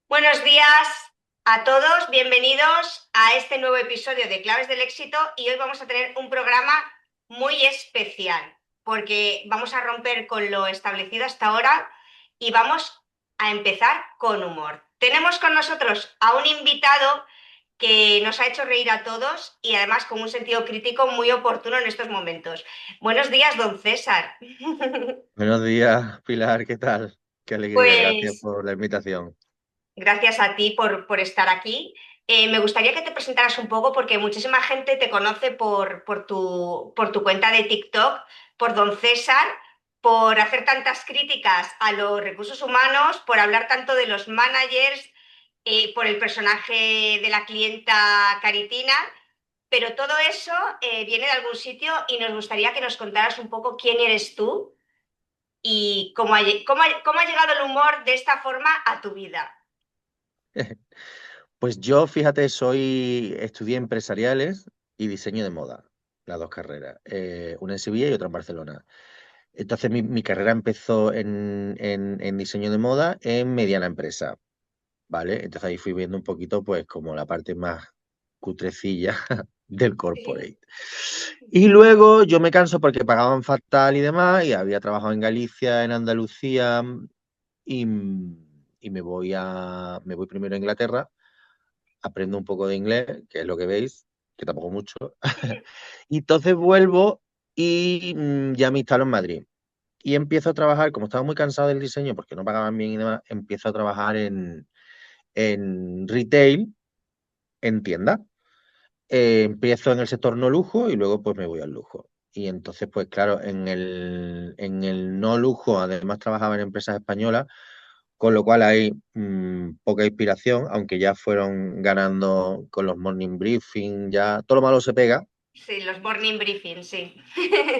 Buenos días a todos, bienvenidos a este nuevo episodio de Claves del Éxito y hoy vamos a tener un programa muy especial porque vamos a romper con lo establecido hasta ahora y vamos a empezar con humor. Tenemos con nosotros a un invitado que nos ha hecho reír a todos y además con un sentido crítico muy oportuno en estos momentos. Buenos días, don César. Buenos días, Pilar, ¿qué tal? Qué alegría, gracias Pues por la invitación. gracias a ti por estar aquí. Me gustaría que te presentaras un poco porque muchísima gente te conoce por tu cuenta de TikTok, por Don César, por hacer tantas críticas a los recursos humanos, por hablar tanto de los managers, por el personaje de la clienta Caritina, pero todo eso viene de algún sitio y nos gustaría que nos contaras un poco quién eres tú y cómo ha llegado el humor de esta forma a tu vida. Pues yo, fíjate, estudié empresariales y diseño de moda, las dos carreras, una en Sevilla y otra en Barcelona. Entonces mi carrera empezó en diseño de moda en mediana empresa, ¿vale? Entonces ahí fui viendo un poquito, pues, como la parte más cutrecilla del Sí. corporate. Y luego yo me canso porque pagaban fatal y demás, y había trabajado en Galicia, en Andalucía, y, y me voy primero a Inglaterra, aprendo un poco de inglés, que es lo que veis, que tampoco mucho, y entonces vuelvo y ya me instalo en Madrid. Y empiezo a trabajar, como estaba muy cansado del diseño porque no pagaban bien y demás, empiezo a trabajar en retail, en tienda. Empiezo en el sector no lujo y luego pues me voy al lujo. Y entonces, pues claro, en el no lujo, además trabajaba en empresas españolas, con lo cual hay poca inspiración, aunque ya fueron ganando con los morning briefing, ya todo lo malo se pega. Sí, los morning briefings, sí.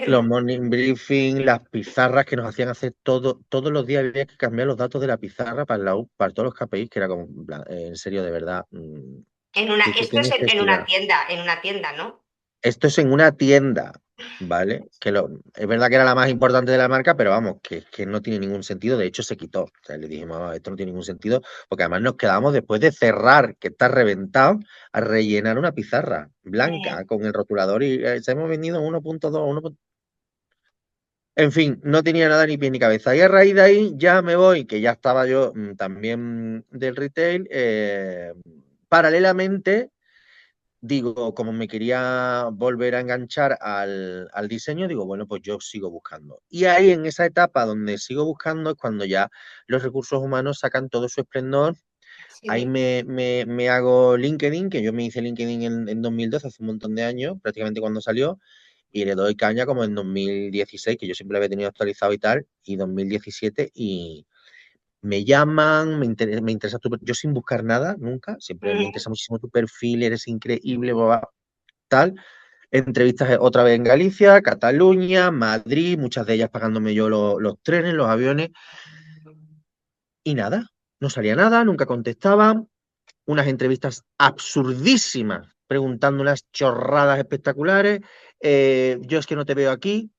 Los morning briefing, las pizarras que nos hacían hacer todos los días había que cambiar los datos de la pizarra para, para todos los KPIs, que era como, en plan, en serio, de verdad, ¿qué Esto es en necesidad? una tienda, ¿no? Esto es en una tienda, ¿vale? Es verdad que era la más importante de la marca, pero vamos, que no tiene ningún sentido. De hecho, se quitó. O sea, le dijimos, "Ah, esto no tiene ningún sentido", porque además nos quedamos después de cerrar, que está reventado, a rellenar una pizarra blanca Mm. con el rotulador y se hemos vendido 1.2, 1. En fin, no tenía nada ni pie ni cabeza. Y a raíz de ahí ya me voy, que ya estaba yo también del retail. Paralelamente digo, como me quería volver a enganchar al diseño, digo, bueno, pues yo sigo buscando. Y ahí en esa etapa donde sigo buscando es cuando ya los recursos humanos sacan todo su esplendor. Ahí Sí. me hago LinkedIn, que yo me hice LinkedIn en 2012, hace un montón de años, prácticamente cuando salió, y le doy caña como en 2016, que yo siempre lo había tenido actualizado y tal, y 2017, y me llaman, me interesa yo sin buscar nada, nunca, siempre me Mm. interesa muchísimo tu perfil, eres increíble, bla, bla, tal. Entrevistas otra vez en Galicia, Cataluña, Madrid, muchas de ellas pagándome yo los trenes, los aviones, y nada, no salía nada, nunca contestaban, unas entrevistas absurdísimas, preguntando unas chorradas espectaculares, yo es que no te veo aquí,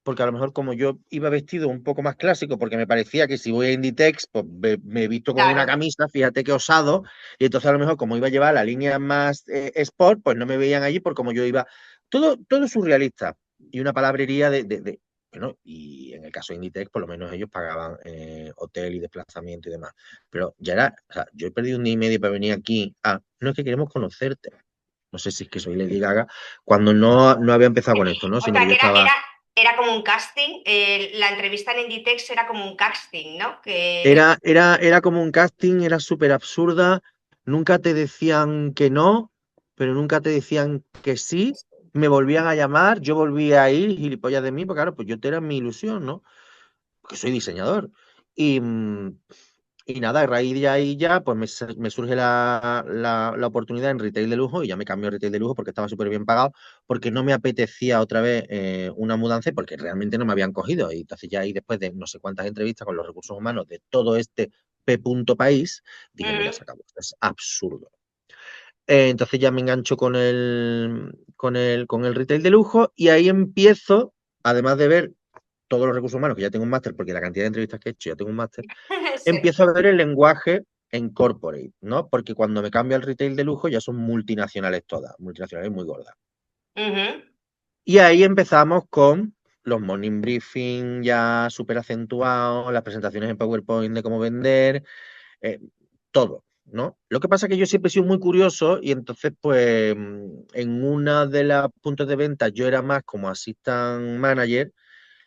porque a lo mejor como yo iba vestido un poco más clásico, porque me parecía que si voy a Inditex, pues me he visto con una Claro. camisa, fíjate qué osado, y entonces a lo mejor como iba a llevar la línea más sport, pues no me veían allí por como yo iba. Todo surrealista. Y una palabrería bueno, y en el caso de Inditex, por lo menos ellos pagaban hotel y desplazamiento y demás. Pero ya era, o sea, yo he perdido un día y medio para venir aquí. Ah, no es que queremos conocerte. No sé si es que soy Lady Gaga, cuando no había empezado con esto, ¿no? O Sino que sea, yo que estaba. era como un casting, la entrevista en Inditex era como un casting, ¿no? Era como un casting, era súper absurda, nunca te decían que no, pero nunca te decían que sí, me volvían a llamar, yo volvía a ir, gilipollas de mí, porque claro, pues yo era mi ilusión, ¿no? Porque soy diseñador. Y, y nada, a raíz de ahí ya, pues me surge la oportunidad en retail de lujo y ya me cambió a retail de lujo porque estaba súper bien pagado, porque no me apetecía otra vez una mudanza y porque realmente no me habían cogido. Y entonces ya ahí después de no sé cuántas entrevistas con los recursos humanos de todo este país, dije, mira, Mm. se acabó, esto es absurdo. Entonces ya me engancho con el retail de lujo y ahí empiezo, además de ver todos los recursos humanos, que ya tengo un máster, porque la cantidad de entrevistas que he hecho, ya tengo un máster, Sí. empiezo a ver el lenguaje. en corporate, ¿no? Porque cuando me cambio al retail de lujo ya son multinacionales todas, multinacionales muy gordas. Ujú. Y ahí empezamos con los morning briefing ya súper acentuados, las presentaciones en PowerPoint de cómo vender, eh, todo, ¿no? Lo que pasa es que yo siempre he sido muy curioso y entonces, pues, en una de las puntos de venta yo era más como assistant manager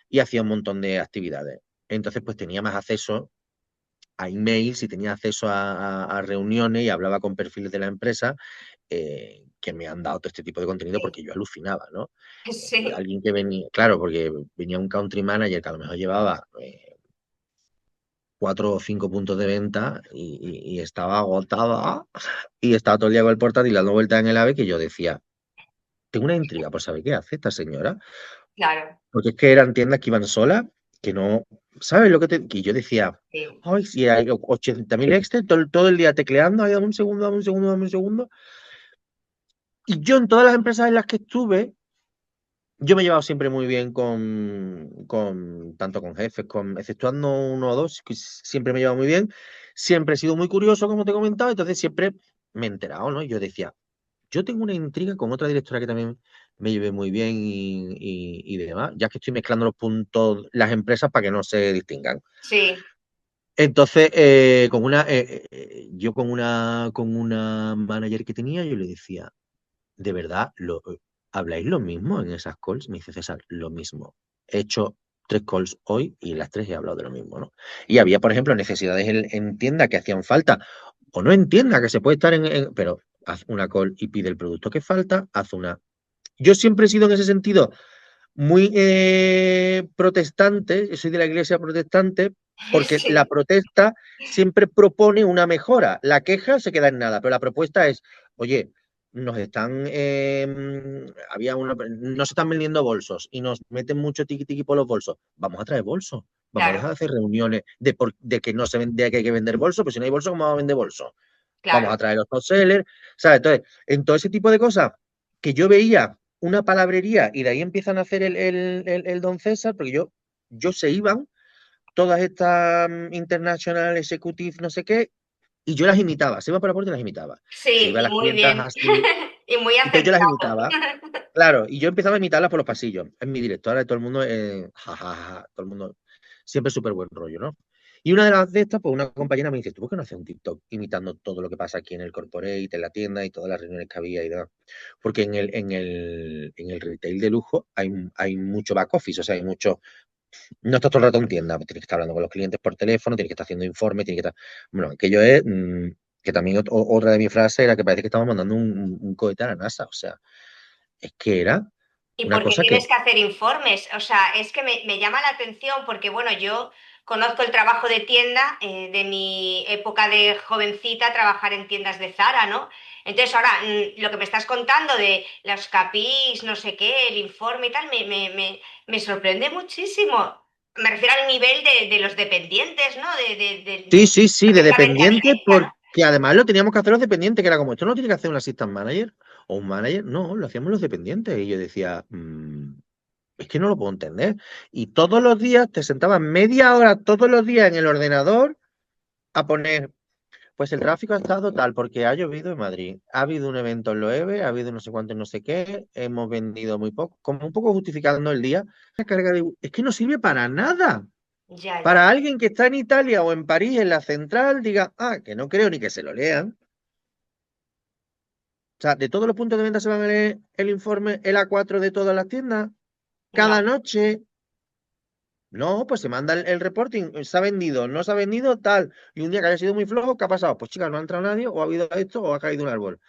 y hacía un montón de actividades. Entonces, pues tenía más acceso a emails y tenía acceso a reuniones y hablaba con perfiles de la empresa que me han dado todo este tipo de contenido Sí, porque yo alucinaba, ¿no? sí, Alguien que venía, claro, porque venía un country manager que a lo mejor llevaba 4 o 5 puntos de venta y estaba agotada y estaba todo el día con el portátil dando vueltas en el AVE que yo decía, tengo una intriga por saber qué hace esta señora, claro. porque es que eran tiendas que iban solas, que no, ¿sabes lo que te...? Que yo decía, Sí, ay, si hay 80.000 extras, todo el día tecleando, ay, dame un segundo, dame un segundo, dame un segundo. Y yo en todas las empresas en las que estuve, yo me he llevado siempre muy bien con tanto con jefes, exceptuando uno o dos, que siempre me he llevado muy bien. Siempre he sido muy curioso, como te he comentado, entonces siempre me he enterado, ¿no? Yo decía, yo tengo una intriga con otra directora que también me llevé muy bien y demás, ya que estoy mezclando los puntos, las empresas para que no se distingan. sí, Entonces, yo con una manager que tenía, yo le decía, ¿de verdad habláis lo mismo en esas calls? Me dice César, lo mismo. He hecho 3 calls hoy y en las 3 he hablado de lo mismo, ¿no? Y había, por ejemplo, necesidades en tienda que hacían falta, o no en tienda, que se puede estar pero haz una call y pide el producto que falta, haz una. Yo siempre he sido en ese sentido muy protestante, yo soy de la iglesia protestante, porque la sí, protesta siempre propone una mejora. La queja se queda en nada, pero la propuesta es, oye, nos están, no se están vendiendo bolsos y nos meten mucho tiqui tiqui por los bolsos. Vamos a traer bolsos. Vamos a dejar claro, de hacer reuniones de que no se vende, que hay que vender bolsos, pero si no hay bolsos, ¿cómo vamos a vender bolsos? Vamos a claro. traer los top sellers, ¿sabes? Entonces, en todo ese tipo de cosas que yo veía una palabrería y de ahí empiezan a hacer el Don César, porque yo se iban todas estas International Executive no sé qué, y yo las imitaba, se iba por la puerta y las imitaba. Se Sí, iba a y las muy clientas bien. así, Y muy entonces yo las acertado. imitaba, claro, y yo empezaba a imitarlas por los pasillos. Es mi directora, y todo el mundo, ja, ja, ja, todo el mundo, siempre súper buen rollo, ¿no? Y una de las de estas, pues una compañera me dice, ¿tú por qué no haces un TikTok imitando todo lo que pasa aquí en el corporate, en la tienda y todas las reuniones que había y demás? Porque en el retail de lujo hay mucho back office, o sea, hay mucho, no estás todo el rato en tienda, tienes que estar hablando con los clientes por teléfono, tienes que estar haciendo informes, tienes que estar, bueno, aquello es, que también otra de mis frases era que parece que estamos mandando un cohete a la NASA, o sea, es que era ¿Y una por qué cosa que, tienes que hacer informes? O sea, es que me llama la atención porque, bueno, yo conozco el trabajo de tienda de mi época de jovencita, trabajar en tiendas de Zara, ¿no? Entonces, ahora, lo que me estás contando de los capis, no sé qué, el informe y tal, me sorprende muchísimo. Me refiero al nivel de los dependientes, ¿no? sí, sí, sí, de Hacer la venta dependiente, directa, ¿no? porque además lo teníamos que hacer los dependientes, que era como, esto no lo tiene que hacer un assistant manager o un manager, no, lo hacíamos los dependientes, y yo decía, es que no lo puedo entender. Y todos los días te sentabas media hora todos los días en el ordenador a poner, pues el tráfico ha estado tal, porque ha llovido en Madrid, ha habido un evento en Loewe, ha habido no sé cuánto, no sé qué, hemos vendido muy poco, como un poco justificando el día. Es que no sirve para nada. Ya, ya. Para alguien que está en Italia o en París, en la central, diga, que no creo ni que se lo lean. O sea, de todos los puntos de venta se van a leer el informe, el A4 de todas las tiendas, No. cada noche. No, pues se manda el reporting, se ha vendido, no se ha vendido, tal. Y un día que haya sido muy flojo, ¿qué ha pasado? Pues chicas, no ha entrado nadie, o ha habido esto, o ha caído un árbol.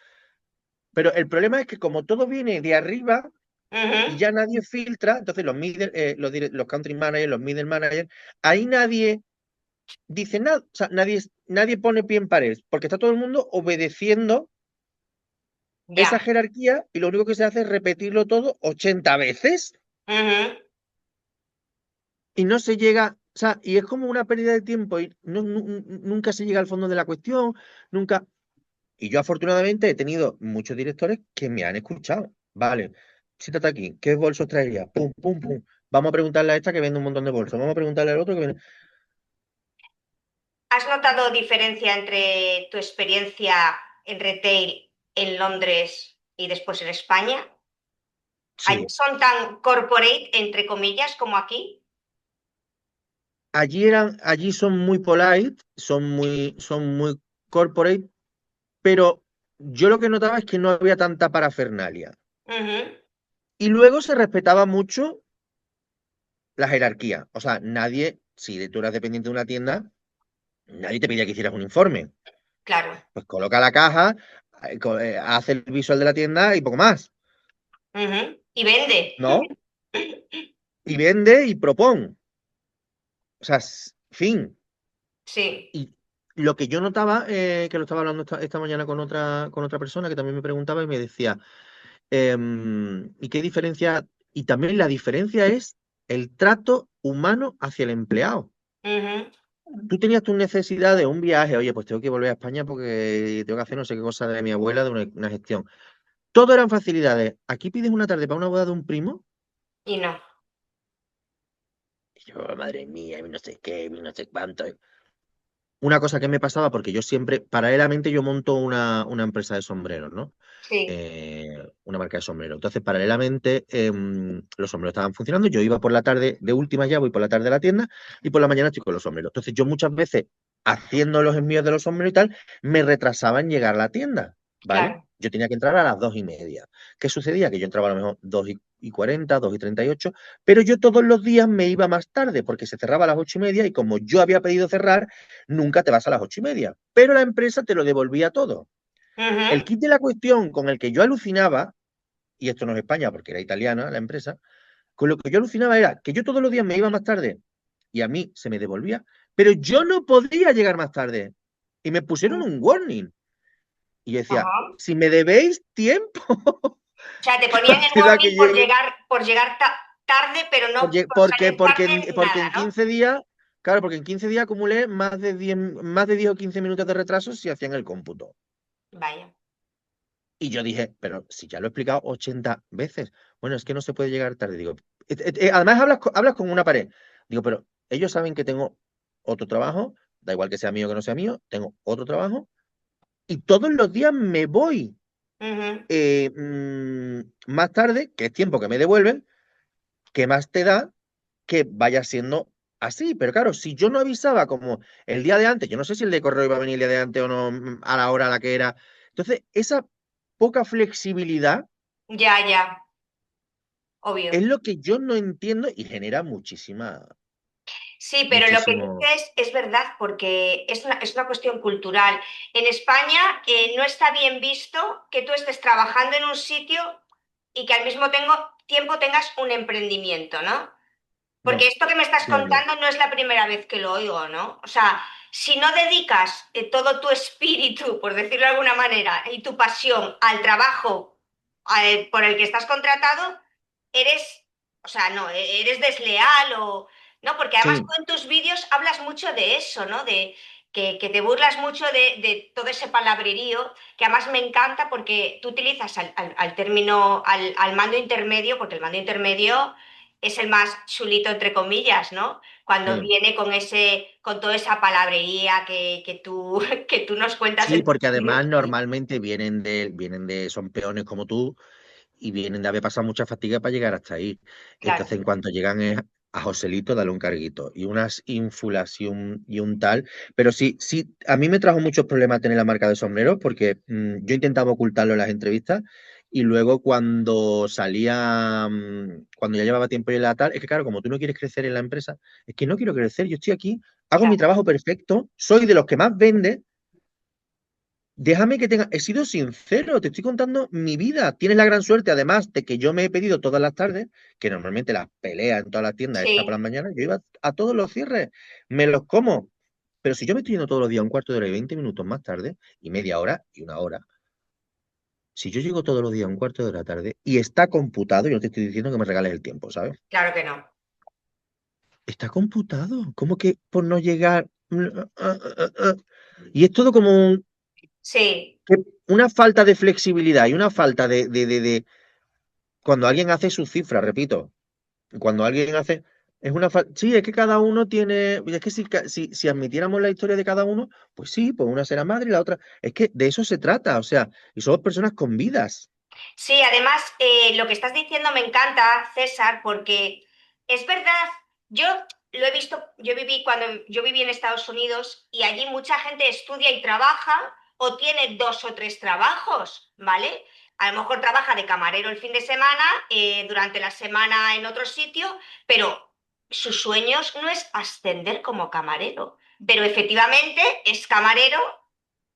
Pero el problema es que como todo viene de arriba y Ujú. ya nadie filtra, entonces los country managers, los middle managers, ahí nadie dice nada, o sea, nadie pone pie en pared, porque está todo el mundo obedeciendo esa Ya. jerarquía y lo único que se hace es repetirlo todo 80 veces Ujú. y no se llega, o sea, y es como una pérdida de tiempo y nunca se llega al fondo de la cuestión, nunca. Y yo afortunadamente he tenido muchos directores que me han escuchado. Vale, siéntate aquí, ¿qué bolsos traería? Pum, pum, pum. Vamos a preguntarle a esta que vende un montón de bolsos, vamos a preguntarle al otro que vende. ¿Has notado diferencia entre tu experiencia en retail en Londres y después en España? ¿Allí Sí. son tan corporate, entre comillas, como aquí? Allí son muy polite, son muy corporate, pero yo lo que notaba es que no había tanta parafernalia. Ujú. Y luego se respetaba mucho la jerarquía. O sea, nadie, si tú eras dependiente de una tienda, nadie te pedía que hicieras un informe. Claro. Pues coloca la caja, haz el visual de la tienda y poco más, Ujú. Y vende. ¿no? Y vende y propón. O sea, fin. Sí. Y lo que yo notaba, que lo estaba hablando esta mañana con otra persona que también me preguntaba y me decía, ¿y qué diferencia? Y también la diferencia es el trato humano hacia el empleado. Ujú. Tú tenías tus necesidades, un viaje, oye, pues tengo que volver a España porque tengo que hacer no sé qué cosa de mi abuela, de una gestión. Todo eran facilidades. Aquí pides una tarde para una boda de un primo. Y no. Y yo, madre mía, y no sé qué, y no sé cuánto. Una cosa que me pasaba, porque yo siempre, paralelamente, yo monto una empresa de sombreros, ¿no? Sí. Una marca de sombreros. Entonces, paralelamente, los sombreros estaban funcionando. Yo iba por la tarde, de última ya voy por la tarde a la tienda y por la mañana estoy con los sombreros. Entonces, yo muchas veces, haciendo los envíos de los sombreros y tal, me retrasaba en llegar a la tienda, ¿vale? Claro. Yo tenía que entrar a las 2:30. ¿Qué sucedía? Que yo entraba a lo mejor 2:40, 2:38, pero yo todos los días me iba más tarde porque se cerraba a las 8:30 y como yo había pedido cerrar, nunca te vas a las 8:30. Pero la empresa te lo devolvía todo. El Ujú. kit de la cuestión con el que yo alucinaba, y esto no es España porque era italiana la empresa, con lo que yo alucinaba era que yo todos los días me iba más tarde y a mí se me devolvía, pero yo no podía llegar más tarde. Y me pusieron un warning. Y yo decía, Ajá. si me debéis tiempo, O sea, te ¿qué ponían más el te da que warning llegue? por llegar tarde, pero no por Porque, salir porque, tarde porque nada, en ¿no? 15 días, claro, porque en 15 días acumulé más de 10 o 15 minutos de retraso si hacían el cómputo. Vaya. Y yo dije, pero si ya lo he explicado 80 veces, bueno, es que no se puede llegar tarde. Digo, además hablas con una pared. Digo, pero ellos saben que tengo otro trabajo, da igual que sea mío o que no sea mío, tengo otro trabajo y todos los días me voy Ujú. más tarde, que es tiempo que me devuelven, ¿qué más te da que vaya siendo así? Pero claro, si yo no avisaba como el día de antes, yo no sé si el de correo iba a venir el día de antes o no, a la hora a la que era. Entonces, esa poca flexibilidad Ya, ya, obvio. es lo que yo no entiendo y genera Sí, pero lo que muchísimo. dices es verdad porque es una cuestión cultural. En España no está bien visto que tú estés trabajando en un sitio y que al mismo tiempo tengas un emprendimiento, ¿no? Porque No, esto que me estás ya, ya. contando no es la primera vez que lo oigo, ¿no? O sea, si no dedicas todo tu espíritu, por decirlo de alguna manera, y tu pasión al trabajo por el que estás contratado, eres, o sea, no, eres desleal o, ¿no? Porque además Sí, tú en tus vídeos hablas mucho de eso, ¿no? De que te burlas mucho de todo ese palabrerío, que además me encanta porque tú utilizas al término, al mando intermedio, porque el mando intermedio es el más chulito, entre comillas, ¿no? Cuando sí. viene con toda esa palabrería que tú nos cuentas Sí, en tus porque vídeos. además normalmente son peones como tú y vienen de haber pasado mucha fatiga para llegar hasta ahí. Claro, Entonces, en cuanto llegan es a Joselito, dale un carguito y unas ínfulas y un tal. Pero sí, sí, a mí me trajo muchos problemas tener la marca de sombreros porque yo intentaba ocultarlo en las entrevistas y luego cuando salía, cuando ya llevaba tiempo y la tal, es que claro, como tú no quieres crecer en la empresa, es que no quiero crecer, yo estoy aquí, hago mi claro. trabajo perfecto, soy de los que más vende. Déjame que tenga. He sido sincero, te estoy contando mi vida. Tienes la gran suerte, además, de que yo me he pedido todas las tardes, que normalmente las peleas en todas las tiendas está por las Sí, mañanas, yo iba a todos los cierres, me los como. Pero si yo me estoy yendo todos los días un cuarto de hora y 20 minutos más tarde, y media hora y una hora, si yo llego todos los días un cuarto de hora tarde y está computado, yo no te estoy diciendo que me regales el tiempo, ¿sabes? claro que no. Está computado. ¿Cómo que por no llegar? Y es todo como Sí, una falta de flexibilidad y una falta de cuando alguien hace su cifra, repito, cuando alguien hace. Sí, es que cada uno tiene. Es que si admitiéramos la historia de cada uno, pues sí, pues una será madre y la otra. Es que de eso se trata, o sea, y somos personas con vidas. Sí, además, lo que estás diciendo me encanta, César, porque es verdad, yo lo he visto, cuando yo viví en Estados Unidos y allí mucha gente estudia y trabaja o tiene dos o tres trabajos, ¿vale? A lo mejor trabaja de camarero el fin de semana, durante la semana en otro sitio, pero sus sueños no es ascender como camarero, pero efectivamente es camarero,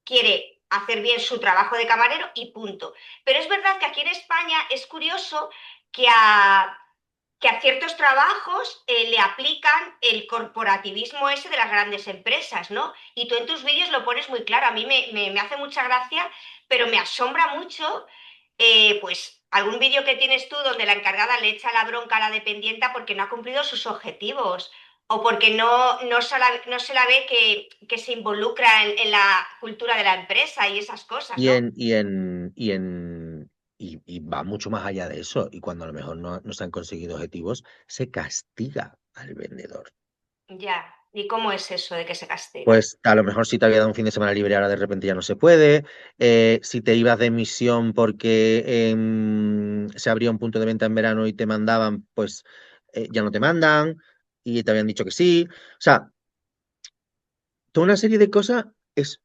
quiere hacer bien su trabajo de camarero y punto. Pero es verdad que aquí en España es curioso que a ciertos trabajos le aplican el corporativismo ese de las grandes empresas, ¿no? Y tú en tus vídeos lo pones muy claro, a mí me hace mucha gracia, pero me asombra mucho, pues algún vídeo que tienes tú donde la encargada le echa la bronca a la dependienta porque no ha cumplido sus objetivos o porque no se la ve que se involucra en la cultura de la empresa y esas cosas, Y ¿no? en, y en, y en, y va mucho más allá de eso. Y cuando a lo mejor no se han conseguido objetivos, se castiga al vendedor. Ya. ¿Y cómo es eso de que se castiga? Pues a lo mejor si te había dado un fin de semana libre, ahora de repente ya no se puede. Si te ibas de misión porque se abría un punto de venta en verano y te mandaban, pues ya no te mandan y te habían dicho que sí. O sea, toda una serie de cosas es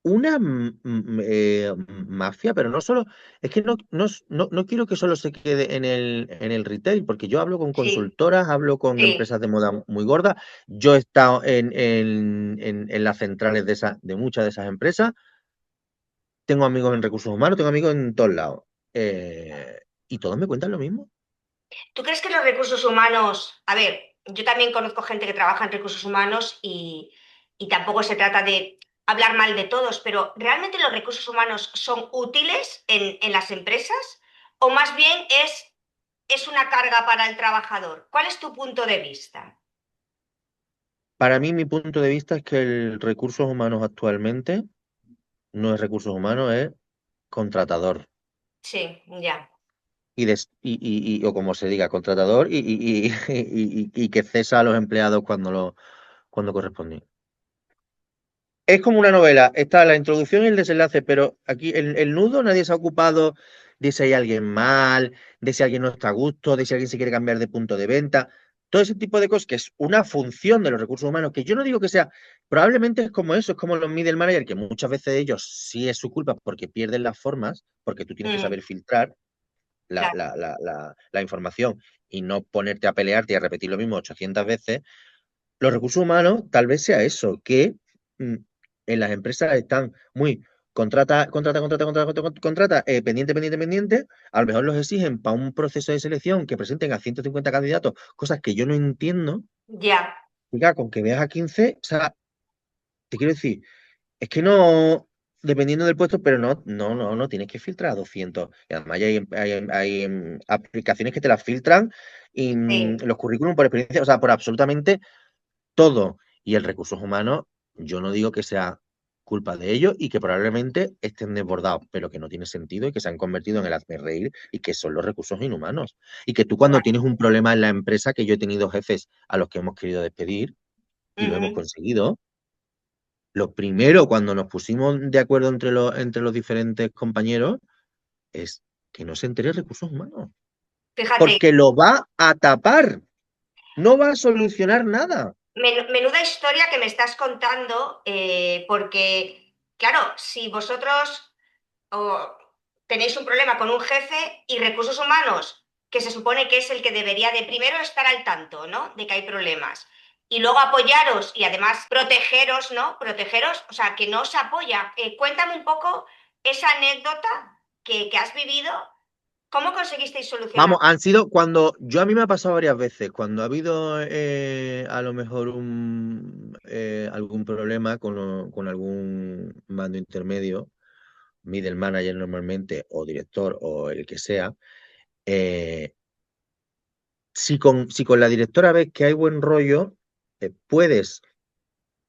una mafia, pero no solo, es que no quiero que solo se quede en el retail, porque yo hablo con Sí, consultoras, hablo con sí. empresas de moda muy gordas, yo he estado en las centrales de muchas de esas empresas, tengo amigos en recursos humanos, tengo amigos en todos lados, y todos me cuentan lo mismo. ¿Tú crees que los recursos humanos, a ver, yo también conozco gente que trabaja en recursos humanos y tampoco se trata de hablar mal de todos, pero ¿realmente los recursos humanos son útiles en las empresas o más bien es una carga para el trabajador? ¿Cuál es tu punto de vista? Para mí, mi punto de vista es que el recursos humanos actualmente no es recursos humanos, es contratador. Sí, ya, O como se diga, contratador y que cesa a los empleados cuando corresponde. Es como una novela, está la introducción y el desenlace, pero aquí el nudo nadie se ha ocupado de si hay alguien mal, de si alguien no está a gusto, de si alguien se quiere cambiar de punto de venta, todo ese tipo de cosas que es una función de los recursos humanos, que yo no digo que sea, probablemente es como eso, es como los middle manager, que muchas veces ellos sí es su culpa porque pierden las formas, porque tú tienes que mm, saber filtrar la, claro, la, la, la, la información y no ponerte a pelearte y a repetir lo mismo 800 veces, los recursos humanos tal vez sea eso, que mm, en las empresas están muy contrata, pendiente, pendiente, pendiente, a lo mejor los exigen para un proceso de selección que presenten a 150 candidatos, cosas que yo no entiendo, ya, y claro, con que veas a 15 o sea, te quiero decir, es que no, dependiendo del puesto, pero no tienes que filtrar a 200. Y además hay aplicaciones que te las filtran y sí. los currículum por experiencia, o sea, por absolutamente todo. Y el recursos humanos, yo no digo que sea culpa de ellos y que probablemente estén desbordados, pero que no tiene sentido y que se han convertido en el hazme y que son los recursos inhumanos. Y que tú cuando tienes un problema en la empresa, que yo he tenido jefes a los que hemos querido despedir y lo hemos Ujú. conseguido, lo primero cuando nos pusimos de acuerdo entre los diferentes compañeros es que no se entere recursos humanos, Fíjate. porque lo va a tapar, no va a solucionar nada. Menuda historia que me estás contando, porque, claro, si vosotros o, tenéis un problema con un jefe y recursos humanos, que se supone que es el que debería de primero estar al tanto, ¿no? De que hay problemas. Y luego apoyaros y además protegeros, ¿no? Protegeros, o sea, que no os apoya. Cuéntame un poco esa anécdota que has vivido. ¿Cómo conseguisteis solucionar? Vamos, han sido a mí me ha pasado varias veces, cuando ha habido a lo mejor algún problema con algún mando intermedio, middle manager normalmente, o director, o el que sea, eh, si con la directora ves que hay buen rollo, puedes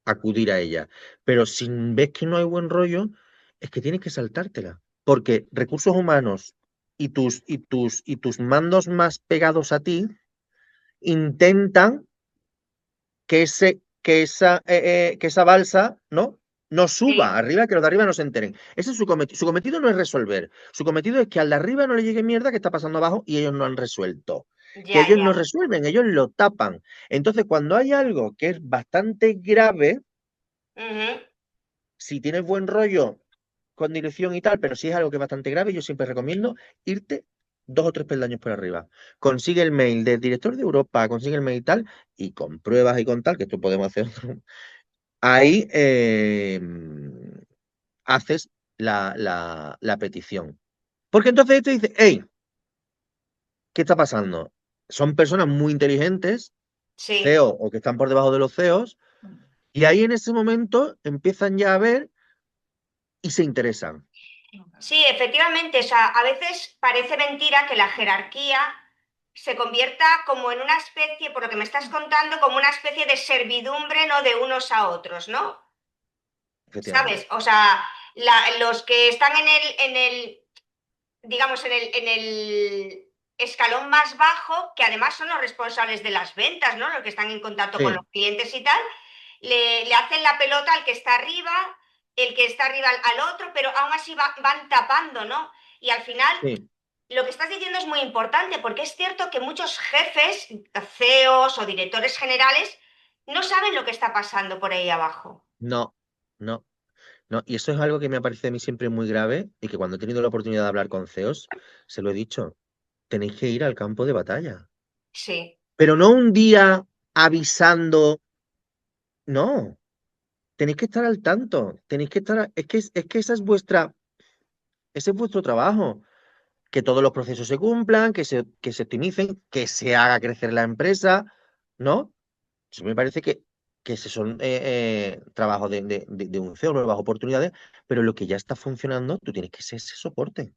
acudir a ella, pero si ves que no hay buen rollo, es que tienes que saltártela, porque recursos humanos y tus mandos más pegados a ti intentan. que esa balsa, ¿no? No suba Sí, arriba, que los de arriba no se enteren. Ese es su cometido. Su cometido no es resolver. Su cometido es que al de arriba no le llegue mierda que está pasando abajo y ellos no han resuelto. Que ya, ellos no ya. resuelven, ellos lo tapan. Entonces, cuando hay algo que es bastante grave, Ujú. si tienes buen rollo con dirección y tal, pero si es algo que es bastante grave, yo siempre recomiendo irte 2 o 3 peldaños por arriba. Consigue el mail del director de Europa, consigue el mail y tal, y con pruebas y con tal, que esto podemos hacer, ahí haces la petición. Porque entonces te dice, hey, ¿qué está pasando? Son personas muy inteligentes, Sí. CEO o que están por debajo de los CEOs, y ahí en ese momento empiezan ya a ver y se interesan. Sí, efectivamente, o sea, a veces parece mentira que la jerarquía se convierta como en una especie, por lo que me estás contando, como una especie de servidumbre, ¿no? De unos a otros, ¿no? Efectivamente. ¿Sabes? O sea, los que están digamos, en el escalón más bajo, que además son los responsables de las ventas, ¿no? Los que están en contacto con Sí, los clientes y tal, le hacen la pelota al que está arriba, el que está arriba al otro, pero aún así van tapando, ¿no? Y al final, sí. lo que estás diciendo es muy importante, porque es cierto que muchos jefes, CEOs o directores generales, no saben lo que está pasando por ahí abajo. No, no. No, y eso es algo que me ha parecido a mí siempre muy grave y que cuando he tenido la oportunidad de hablar con CEOs, se lo he dicho, tenéis que ir al campo de batalla. Sí. Pero no un día avisando, no, tenéis que estar al tanto, tenéis que estar, es que ese es vuestro trabajo, que todos los procesos se cumplan, que se optimicen, que se haga crecer la empresa, ¿no? Eso me parece que ese son trabajos de un CEO, nuevas oportunidades, pero lo que ya está funcionando, tú tienes que ser ese soporte.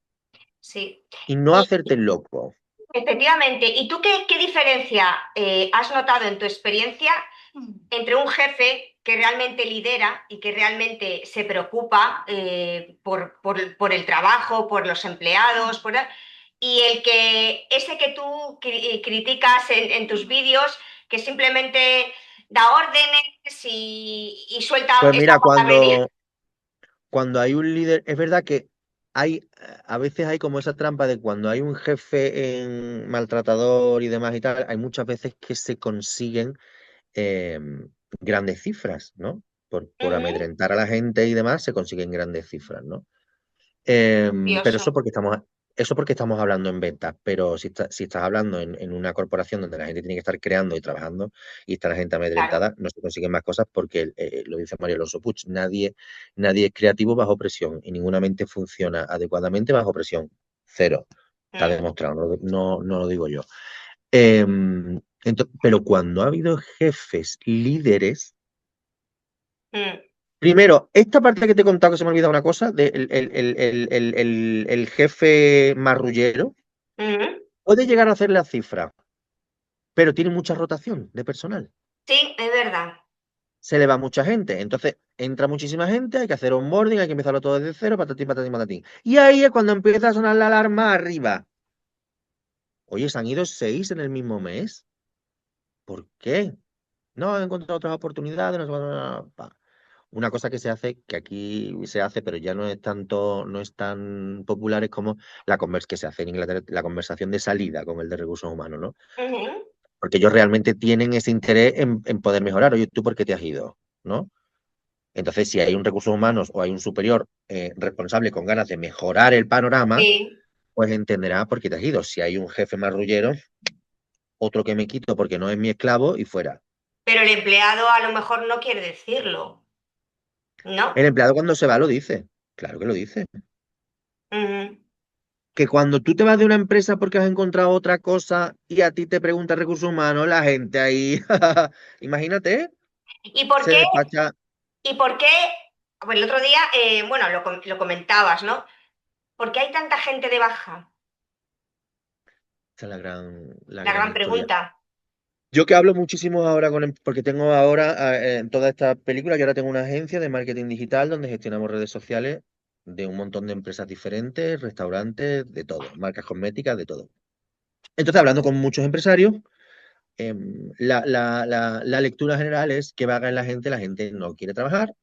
Sí. Y no Y hacerte el loco. efectivamente. ¿Y tú qué diferencia has notado en tu experiencia entre un jefe que realmente lidera y que realmente se preocupa por el trabajo, por los empleados, y ese que tú criticas en tus vídeos, que simplemente da órdenes y suelta Pues esa mira, palabrería? cuando hay un líder, es verdad que a veces hay como esa trampa de cuando hay un jefe maltratador y demás y tal, hay muchas veces que se consiguen eh, grandes cifras, ¿no? Por Ujú. amedrentar a la gente y demás, se consiguen grandes cifras, ¿no? Pero Curioso. eso porque estamos hablando en ventas, pero si estás hablando en una corporación donde la gente tiene que estar creando y trabajando y está la gente Claro. amedrentada, no se consiguen más cosas porque lo dice María Alonso Puig, nadie es creativo bajo presión y ninguna mente funciona adecuadamente bajo presión. Cero. Está Mm, demostrado, no lo digo yo. Pero cuando ha habido jefes líderes. mm, Primero, esta parte que te he contado que se me ha olvidado una cosa, del el jefe marrullero, mm. puede llegar a hacer la cifra, pero tiene mucha rotación de personal. Sí, es verdad. Se le va mucha gente. Entonces, entra muchísima gente, hay que hacer onboarding, hay que empezarlo todo desde cero, patatín, patatín, patatín. Y ahí es cuando empieza a sonar la alarma arriba. Oye, se han ido 6 en el mismo mes. ¿Por qué? No, he encontrado otras oportunidades. No sé cuándo. Una cosa que se hace, que aquí se hace, pero ya no es tanto, no es tan popular, es como que se hace en Inglaterra, la conversación de salida con el de recursos humanos, ¿no? Ujú. Porque ellos realmente tienen ese interés en poder mejorar. Oye, ¿tú por qué te has ido? ¿No? Entonces, si hay un recursos humanos o hay un superior responsable con ganas de mejorar el panorama, Sí, pues entenderá por qué te has ido. Si hay un jefe marrullero, otro que me quito porque no es mi esclavo y fuera. pero el empleado a lo mejor no quiere decirlo, ¿no? El empleado cuando se va lo dice. Claro que lo dice. Ujú. Que cuando tú te vas de una empresa porque has encontrado otra cosa y a ti te pregunta recursos humanos, la gente ahí, imagínate, ¿Y por se qué? despacha. ¿Y por qué? Pues el otro día, bueno, lo comentabas, ¿no? ¿Por qué hay tanta gente de baja? Esa es la La gran gran historia. pregunta. Yo que hablo muchísimo ahora porque tengo ahora en toda esta película, yo ahora tengo una agencia de marketing digital donde gestionamos redes sociales de un montón de empresas diferentes, restaurantes, de todo, marcas cosméticas, de todo. Entonces, hablando con muchos empresarios, La lectura general es que vaga en la gente no quiere trabajar,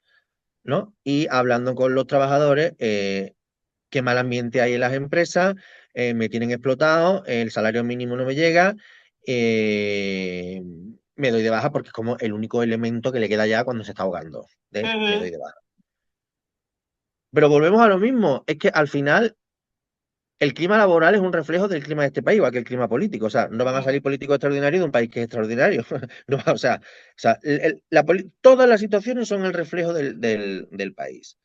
¿no? Y hablando con los trabajadores, qué mal ambiente hay en las empresas, me tienen explotado, el salario mínimo no me llega, eh, me doy de baja porque es como el único elemento que le queda ya cuando se está ahogando, me doy Ujú, de baja. Pero volvemos a lo mismo, es que al final el clima laboral es un reflejo del clima de este país, igual que el clima político. O sea, no van a ujú, salir políticos extraordinarios de un país que es extraordinario. No, o sea, todas las situaciones son el reflejo del país.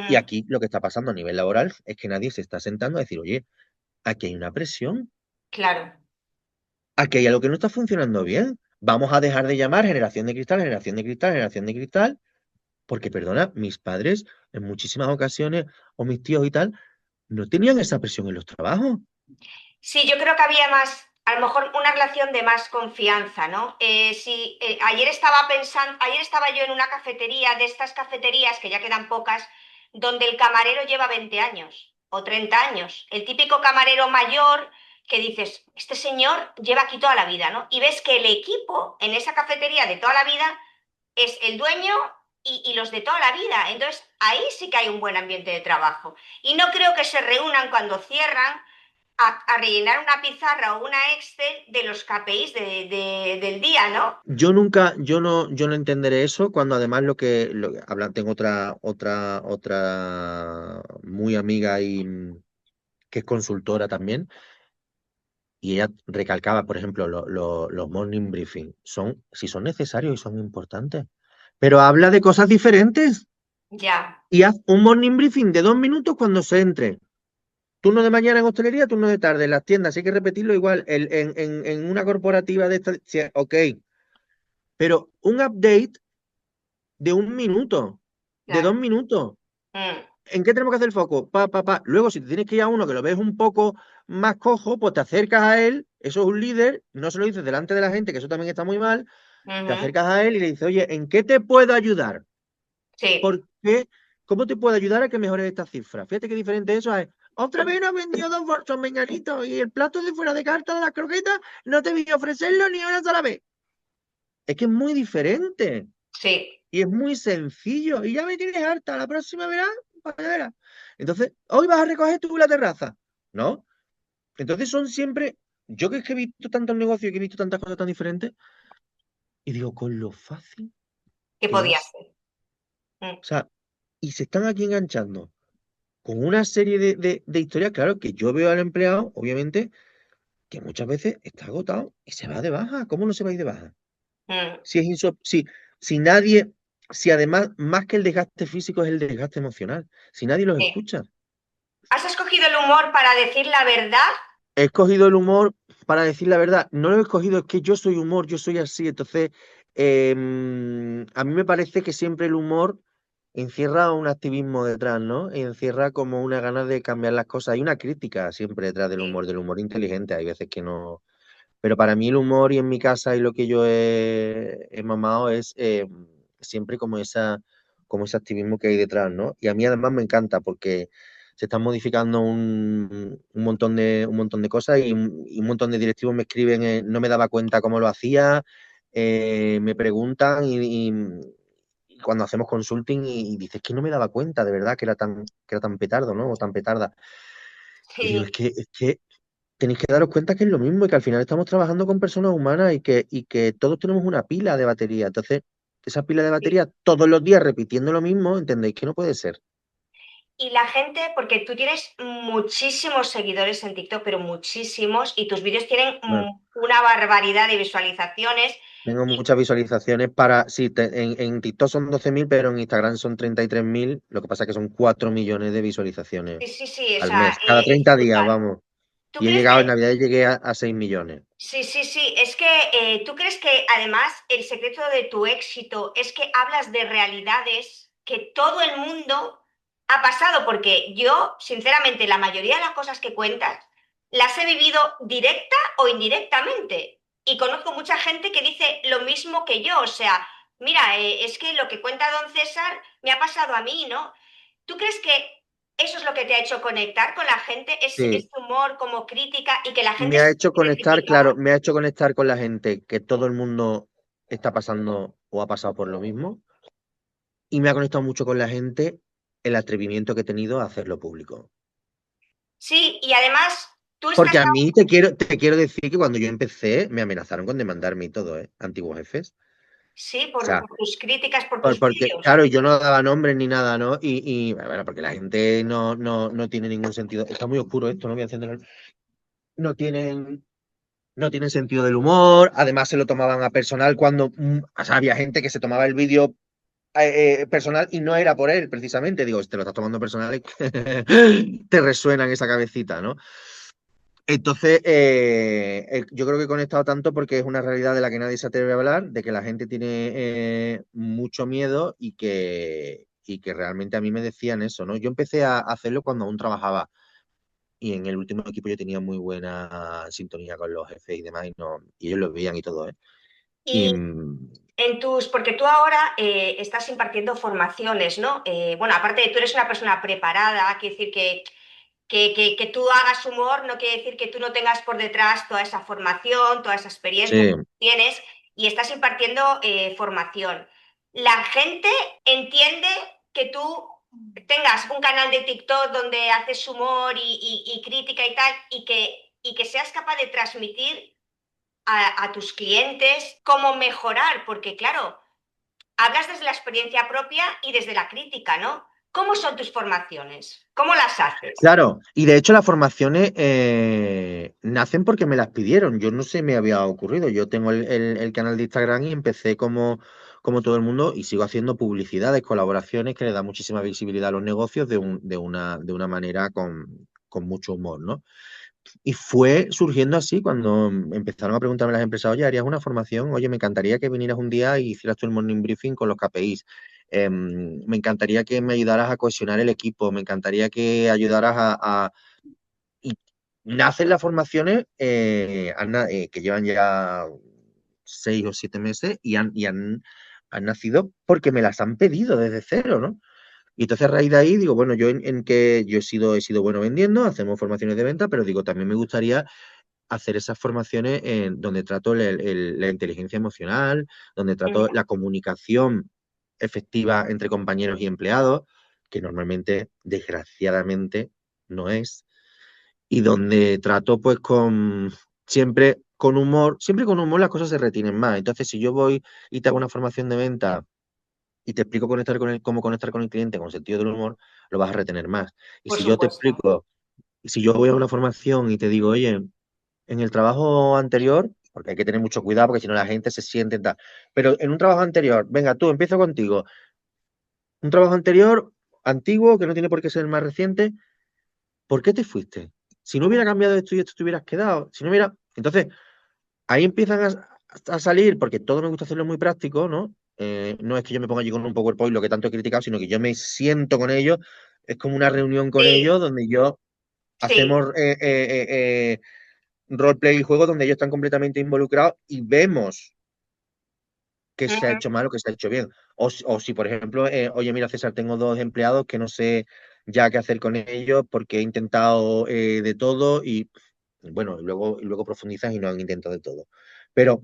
Y ujú. aquí lo que está pasando a nivel laboral es que nadie se está sentando a decir, oye, aquí hay una presión, Claro. aquí hay algo que no está funcionando bien. Vamos a dejar de llamar generación de cristal, generación de cristal, generación de cristal, porque, perdona, mis padres en muchísimas ocasiones, o mis tíos y tal, no tenían esa presión en los trabajos. Sí, yo creo que había más, a lo mejor una relación de más confianza, ¿no? Sí, ayer estaba yo en una cafetería, de estas cafeterías, que ya quedan pocas, donde el camarero lleva 20 años o 30 años. El típico camarero mayor que dices, este señor lleva aquí toda la vida, ¿no? Y ves que el equipo en esa cafetería de toda la vida es el dueño y los de toda la vida. Entonces, ahí sí que hay un buen ambiente de trabajo. Y no creo que se reúnan cuando cierran a rellenar una pizarra o una Excel de los KPIs del día, ¿no? Yo nunca, yo no entenderé eso cuando además tengo otra muy amiga y que es consultora también, y ella recalcaba, por ejemplo, los morning briefing si son necesarios y son importantes, pero habla de cosas diferentes Ya. y haz un morning briefing de 2 minutos cuando se entre. Turno de mañana en hostelería, turno de tarde en las tiendas, hay que repetirlo igual, en una corporativa de esta, sí, ok, pero un update de 1 minuto, de dos Claro. minutos. Mm, ¿En qué tenemos que hacer el foco? Pa, pa, pa. Luego, si te tienes que ir a uno que lo ves un poco más cojo, pues te acercas a él, eso es un líder, no se lo dices delante de la gente, que eso también está muy mal, te ujú. acercas a él y le dices, oye, ¿en qué te puedo ayudar? Sí, ¿Por qué? ¿Cómo te puedo ayudar a que mejores esta cifra? Fíjate qué diferente eso es. Otra vez no has vendido 2 bolsos, menganito, y el plato de fuera de carta de las croquetas no te voy a ofrecerlo ni una sola vez. Es que es muy diferente. sí. Y es muy sencillo. Y ya me tienes harta. La próxima verás, para que verás. Entonces, hoy vas a recoger tú la terraza. ¿No? Entonces son siempre. Yo que es que he visto tantos negocios y que he visto tantas cosas tan diferentes. Y digo, con lo fácil ¿Qué que podía es. ser? Mm, O sea, y se están aquí enganchando con una serie de historias, claro, que yo veo al empleado, obviamente, que muchas veces está agotado y se va de baja. ¿Cómo no se va a ir de baja? mm, Si es si nadie, si además, más que el desgaste físico, es el desgaste emocional. Si nadie los sí. escucha. ¿Has escogido el humor para decir la verdad? He escogido el humor para decir la verdad. No lo he escogido, es que yo soy humor, yo soy así. Entonces, a mí me parece que siempre el humor encierra un activismo detrás, ¿no? Y encierra como una ganas de cambiar las cosas. Hay una crítica siempre detrás Sí, del humor inteligente. Hay veces que no. Pero para mí el humor y en mi casa y lo que yo he mamado es siempre como ese activismo que hay detrás, ¿no? Y a mí además me encanta porque se están modificando un montón de cosas y un montón de directivos me escriben, no me daba cuenta cómo lo hacía, me preguntan y cuando hacemos consulting y dices que no me daba cuenta de verdad que era tan petardo, ¿no? O tan petarda. Y digo, es sí, que, es que tenéis que daros cuenta que es lo mismo y que al final estamos trabajando con personas humanas y que todos tenemos una pila de batería. Entonces, esa pila de sí. batería todos los días repitiendo lo mismo, entendéis que no puede ser. Y la gente, porque tú tienes muchísimos seguidores en TikTok, pero muchísimos, y tus vídeos tienen Bueno, una barbaridad de visualizaciones. tengo Y muchas visualizaciones sí, en TikTok son 12.000, pero en Instagram son 33.000. Lo que pasa es que son 4 millones de visualizaciones sí, sí, sí, o al sea, mes. Cada es 30 días, brutal. vamos. ¿Tú Y he crees llegado, en que Navidad llegué a 6 millones. Sí, sí, sí. Es que tú crees que además el secreto de tu éxito es que hablas de realidades que todo el mundo ha pasado, porque yo, sinceramente, la mayoría de las cosas que cuentas las he vivido directa o indirectamente. Y conozco mucha gente que dice lo mismo que yo. O sea, mira, es que lo que cuenta don César me ha pasado a mí, ¿no? ¿Tú crees que eso es lo que te ha hecho conectar con la gente? Sí, ¿Es humor como crítica y que la gente me se ha siente hecho conectar, identificada? claro, me ha hecho conectar con la gente que todo el mundo está pasando o ha pasado por lo mismo. Y me ha conectado mucho con la gente el atrevimiento que he tenido a hacerlo público. Sí, y además tú estás... Porque a mí te quiero decir que cuando yo empecé me amenazaron con demandarme y todo, ¿eh? Antiguos jefes. Sí, O sea, por tus críticas, por tus porque, vídeos. claro, yo no daba nombres ni nada, ¿no? Bueno, porque la gente no tiene ningún sentido. Está muy oscuro esto, no voy a encender No tienen, no tienen sentido del humor. Además, se lo tomaban a personal cuando o sea, había gente que se tomaba el vídeo personal y no era por él, precisamente. Digo, si te lo estás tomando personal, es que te resuena en esa cabecita, ¿no? Entonces, yo creo que he conectado tanto porque es una realidad de la que nadie se atreve a hablar, de que la gente tiene mucho miedo y que realmente a mí me decían eso, ¿no? Yo empecé a hacerlo cuando aún trabajaba y en el último equipo yo tenía muy buena sintonía con los jefes y demás y ellos lo veían y todo, ¿eh? Y Y porque tú ahora estás impartiendo formaciones, ¿no? Bueno, aparte de tú eres una persona preparada, quiere decir que tú hagas humor no quiere decir que tú no tengas por detrás toda esa formación, toda esa experiencia sí, que tienes y estás impartiendo formación. La gente entiende que tú tengas un canal de TikTok donde haces humor y crítica y tal, y que seas capaz de transmitir a tus clientes cómo mejorar, porque claro, hablas desde la experiencia propia y desde la crítica, ¿no? ¿Cómo son tus formaciones? ¿Cómo las haces? claro. Y de hecho las formaciones nacen porque me las pidieron. Yo no sé, me había ocurrido. Yo tengo el canal de Instagram y empecé como todo el mundo y sigo haciendo publicidades, colaboraciones que le da muchísima visibilidad a los negocios de una manera con mucho humor, ¿no? Y fue surgiendo así cuando empezaron a preguntarme las empresas, oye, ¿harías una formación? Oye, me encantaría que vinieras un día y hicieras tú el morning briefing con los KPIs. Me encantaría que me ayudaras a cohesionar el equipo, me encantaría que ayudaras Y nacen las formaciones que llevan ya 6 o 7 meses y han nacido porque me las han pedido desde cero, ¿no? Y entonces a raíz de ahí digo, bueno, yo en que yo he sido bueno vendiendo, hacemos formaciones de venta, pero digo, también me gustaría hacer esas formaciones donde trato la inteligencia emocional, donde trato la comunicación efectiva entre compañeros y empleados, que normalmente, desgraciadamente, no es, y donde trato pues siempre con humor las cosas se retienen más. Entonces, si yo voy y te hago una formación de venta y te explico cómo conectar con el cliente con sentido del humor, lo vas a retener más. Y Por si yo te supuesto. explico, si yo voy a una formación y te digo, oye, en el trabajo anterior, porque hay que tener mucho cuidado porque si no la gente se siente tal, pero en un trabajo anterior, venga tú, empiezo contigo, un trabajo anterior, antiguo, que no tiene por qué ser el más reciente, ¿por qué te fuiste? Si no hubiera cambiado esto y esto te hubieras quedado, si no hubiera... Entonces, ahí empiezan a salir, porque todo me gusta hacerlo muy práctico, ¿no? No es que yo me ponga allí con un PowerPoint lo que tanto he criticado, sino que yo me siento con ellos, es como una reunión con Sí, ellos donde yo sí. hacemos roleplay y juegos donde ellos están completamente involucrados y vemos qué se ha Ujú. hecho mal o qué se ha hecho bien. O si, por ejemplo, oye, mira, César, tengo 2 empleados que no sé ya qué hacer con ellos porque he intentado de todo y bueno, y luego profundizas y no han intentado de todo. Pero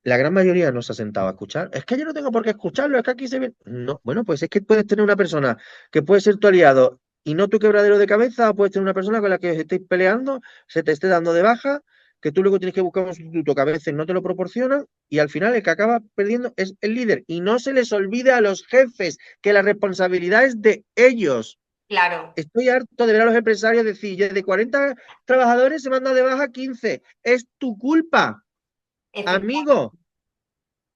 la gran mayoría no se ha sentado a escuchar. Es que yo no tengo por qué escucharlo, es que aquí se ve. No, bueno, pues es que puedes tener una persona que puede ser tu aliado y no tu quebradero de cabeza, o puedes tener una persona con la que os estéis peleando, se te esté dando de baja, que tú luego tienes que buscar un sustituto que a veces no te lo proporcionan y al final el que acaba perdiendo es el líder. Y no se les olvide a los jefes que la responsabilidad es de ellos. Claro, Estoy harto de ver a los empresarios decir, de 40 trabajadores se manda de baja 15. Es tu culpa, efectivamente. amigo.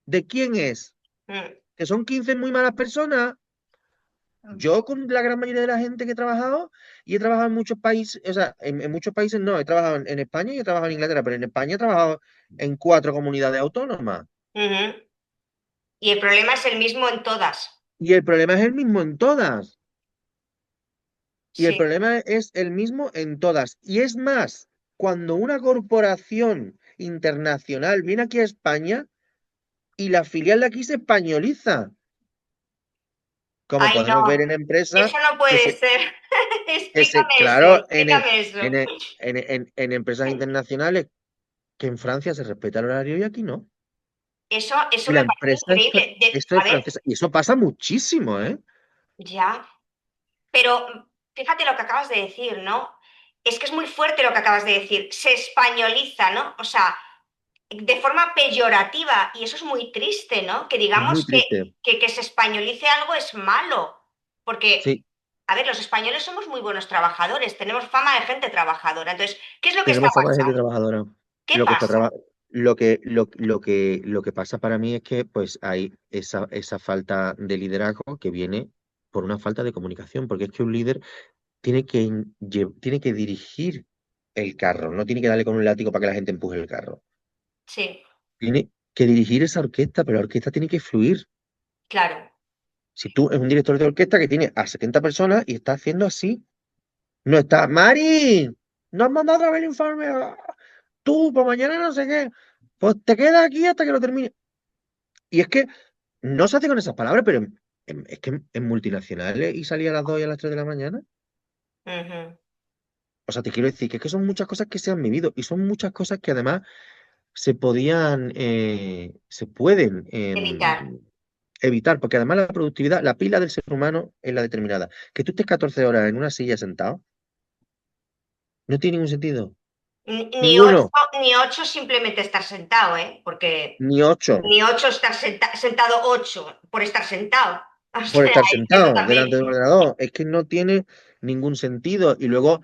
¿De quién es? Mm. ¿Que son 15 muy malas personas? Yo con la gran mayoría de la gente que he trabajado, y he trabajado en muchos países, o sea, en muchos países no, he trabajado en España y he trabajado en Inglaterra, pero en España he trabajado en 4 comunidades autónomas. Ujú. Y el problema es el mismo en todas. Y el problema es el mismo en todas. Y el Sí, problema es el mismo en todas. Y es más, cuando una corporación internacional viene aquí a España y la filial de aquí se españoliza. como Ay, podemos ver no, en empresas eso no que puede se, ser. Explícame eso, claro, explícame eso. en empresas internacionales, que en Francia se respeta el horario y aquí no. Eso Y la me parece empresa increíble. esto A es ver, francesa. Y eso pasa muchísimo, ¿eh? ya. Pero fíjate lo que acabas de decir, ¿no? Es que es muy fuerte lo que acabas de decir. Se españoliza, ¿no? O sea, de forma peyorativa. Y eso es muy triste, ¿no? Que Es muy digamos triste. que se españolice algo es malo. Porque, Sí, a ver, los españoles somos muy buenos trabajadores, tenemos fama de gente trabajadora. Entonces, ¿qué es lo que está tenemos fama de gente pasando? trabajadora. ¿Qué Lo que está pasa? lo que pasa para mí es que pues hay esa falta de liderazgo que viene por una falta de comunicación, porque es que un líder tiene que dirigir el carro, no tiene que darle con un látigo para que la gente empuje el carro. Sí, Tiene que dirigir esa orquesta, pero la orquesta tiene que fluir. claro. Si tú es un director de orquesta que tiene a 70 personas y está haciendo así, no está, Mari, no has mandado otra vez el informe, tú, por mañana no sé qué, pues te quedas aquí hasta que lo termine. Y es que no se hace con esas palabras, pero es que en multinacionales y salía a las 2 y a las 3 de la mañana. Ujú. O sea, te quiero decir que es que son muchas cosas que se han vivido y son muchas cosas que además se pueden Evitar. evitar, porque además la productividad, la pila del ser humano es la determinada. Que tú estés 14 horas en una silla sentado, no tiene ningún sentido. Ni ocho, Ninguno, ni ocho simplemente estar sentado, ¿eh? Porque ni 8 ni ocho estar sentado ocho por estar sentado. O por sea, estar eso sentado delante de un también. ordenador. Es que no tiene ningún sentido. Y luego,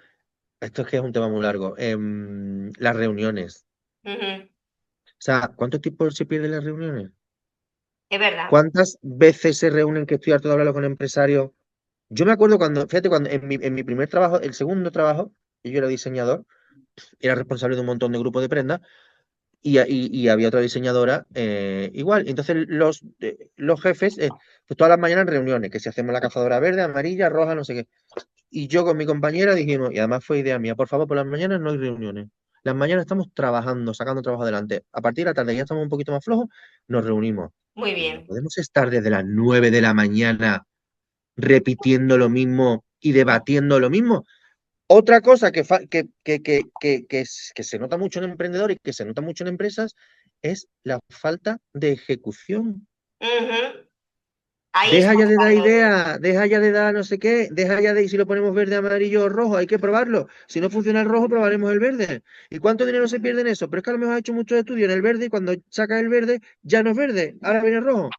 esto es que es un tema muy largo, las reuniones. Ujú. O sea, ¿cuánto tiempo se pierde en las reuniones? Es verdad. ¿Cuántas veces se reúnen que estoy harto de hablar con empresarios? Yo me acuerdo cuando, fíjate, cuando en mi primer trabajo, el segundo trabajo, y yo era diseñador, era responsable de un montón de grupos de prendas, y había otra diseñadora igual. Entonces los jefes, pues todas las mañanas en reuniones, que si hacemos la cazadora verde, amarilla, roja, no sé qué. Y yo con mi compañera dijimos, y además fue idea mía, por favor, por las mañanas no hay reuniones. Las mañanas estamos trabajando, sacando trabajo adelante. A partir de la tarde ya estamos un poquito más flojos, nos reunimos. Muy Pero no bien. podemos estar desde las 9 de la mañana repitiendo lo mismo y debatiendo lo mismo. Otra cosa que se nota mucho en emprendedores y que se nota mucho en empresas es la falta de ejecución. Ujú. Ahí Deja estamos ya de dar hablando de... ideas, deja ya de dar no sé qué, deja ya de, y si lo ponemos verde, amarillo o rojo, hay que probarlo. Si no funciona el rojo, probaremos el verde. ¿Y cuánto dinero se pierde en eso? Pero es que a lo mejor ha hecho mucho estudio en el verde y cuando saca el verde ya no es verde, ahora viene el rojo.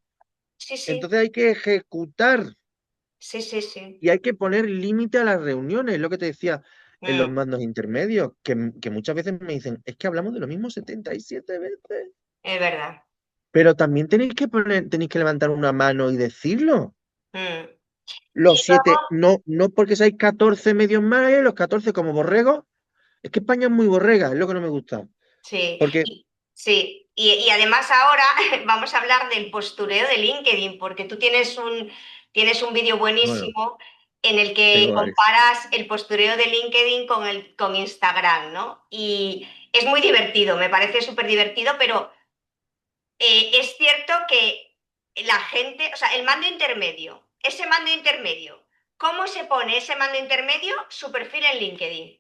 Sí, sí, Entonces hay que ejecutar sí, sí, sí. y hay que poner límite a las reuniones, lo que te decía en los Mm, mandos intermedios, que muchas veces me dicen, es que hablamos de lo mismo 77 veces, es verdad. pero también tenéis que levantar una mano y decirlo. Mm. Los Y luego, 7, no, no porque seáis 14 medios más, los 14 como borregos, es que España es muy borrega, es lo que no me gusta. sí, Porque, sí. Y además ahora vamos a hablar del postureo de LinkedIn, porque tú tienes un vídeo bueno, buenísimo en el que tengo varios. comparas el postureo de LinkedIn con Instagram, ¿no? Y es muy divertido, me parece súper divertido, pero es cierto que la gente, o sea, el mando intermedio, ese mando intermedio, ¿cómo se pone ese mando intermedio? Su perfil en LinkedIn.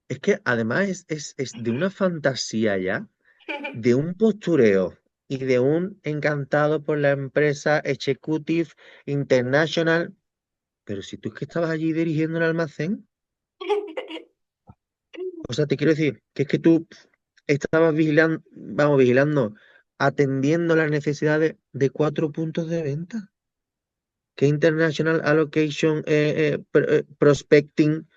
Es que además es de una fantasía ya, de un postureo y de un encantado por la empresa Executive International. Pero si tú es que estabas allí dirigiendo el almacén, o sea, te quiero decir que es que tú estabas vigilando, vamos, vigilando, atendiendo las necesidades de 4 puntos de venta. Que International Allocation Prospecting.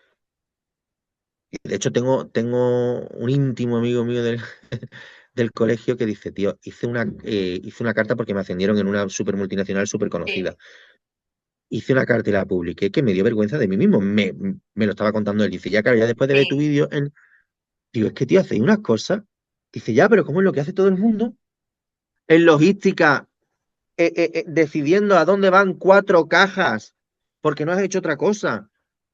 Y de hecho, tengo un íntimo amigo mío del colegio que dice, tío, hice una carta porque me ascendieron en una super multinacional súper conocida. Sí, Hice una carta y la publiqué que me dio vergüenza de mí mismo. Me lo estaba contando él. Dice, ya, claro, ya después de ver tu sí, vídeo, digo, es que, tío, hacéis unas cosas. Dice, ya, pero ¿cómo es lo que hace todo el mundo? En logística, decidiendo a dónde van 4 cajas, porque no has hecho otra cosa.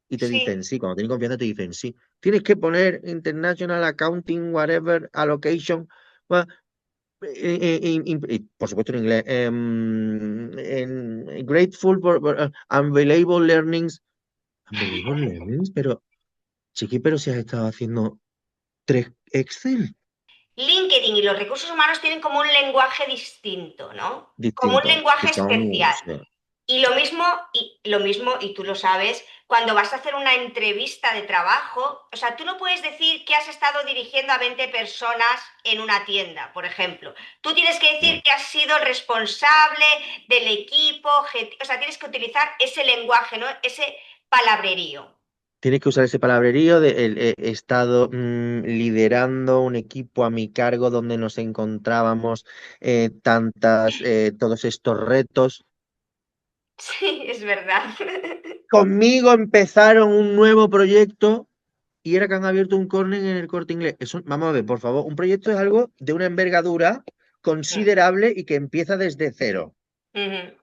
Y te sí. dicen sí, cuando tienes confianza te dicen sí. Tienes que poner International Accounting, whatever, allocation. por supuesto en inglés, grateful for unbelievable learnings. Unbelievable learnings, pero, chiqui, pero si has estado haciendo tres Excel LinkedIn y los recursos humanos tienen como un lenguaje distinto, ¿no? Como un distintos, que lenguaje son, especial. sí, Y lo mismo, y tú lo sabes, cuando vas a hacer una entrevista de trabajo, o sea, tú no puedes decir que has estado dirigiendo a 20 personas en una tienda, por ejemplo. Tú tienes que decir no. que has sido el responsable del equipo, o sea, tienes que utilizar ese lenguaje, ¿no? Ese palabrerío. Tienes que usar ese palabrerío de he estado liderando un equipo a mi cargo donde nos encontrábamos todos estos retos. Sí, es verdad. Conmigo empezaron un nuevo proyecto y era que han abierto un córner en el Corte Inglés. Eso, vamos a ver, por favor, un proyecto es algo de una envergadura considerable y que empieza desde cero. Ujú.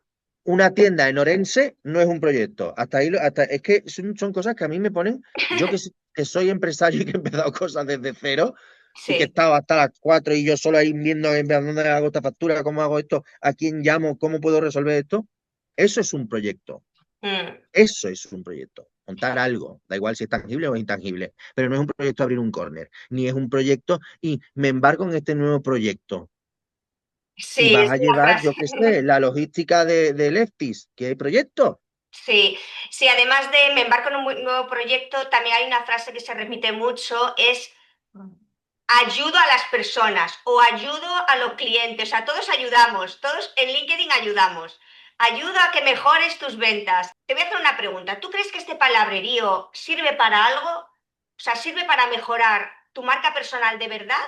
Una tienda en Orense no es un proyecto. Hasta ahí, es que son cosas que a mí me ponen, yo que soy empresario y que he empezado cosas desde cero y que he Sí. estado hasta las 4 y yo solo ahí viendo dónde hago esta factura, cómo hago esto, a quién llamo, cómo puedo resolver esto. Eso es un proyecto. Mm. Eso es un proyecto. Montar algo, da igual si es tangible o intangible, pero no es un proyecto abrir un corner, ni es un proyecto y me embarco en este nuevo proyecto. Y Sí, vas es a una llevar, frase. yo qué sé, la logística de Leftis, que hay proyecto. Sí, sí, además de me embarco en un nuevo proyecto, también hay una frase que se repite mucho, es ayudo a las personas o ayudo a los clientes, o sea, todos ayudamos, todos en LinkedIn ayudamos. Ayuda a que mejores tus ventas. Te voy a hacer una pregunta. ¿Tú crees que este palabrerío sirve para algo? O sea, ¿sirve para mejorar tu marca personal de verdad?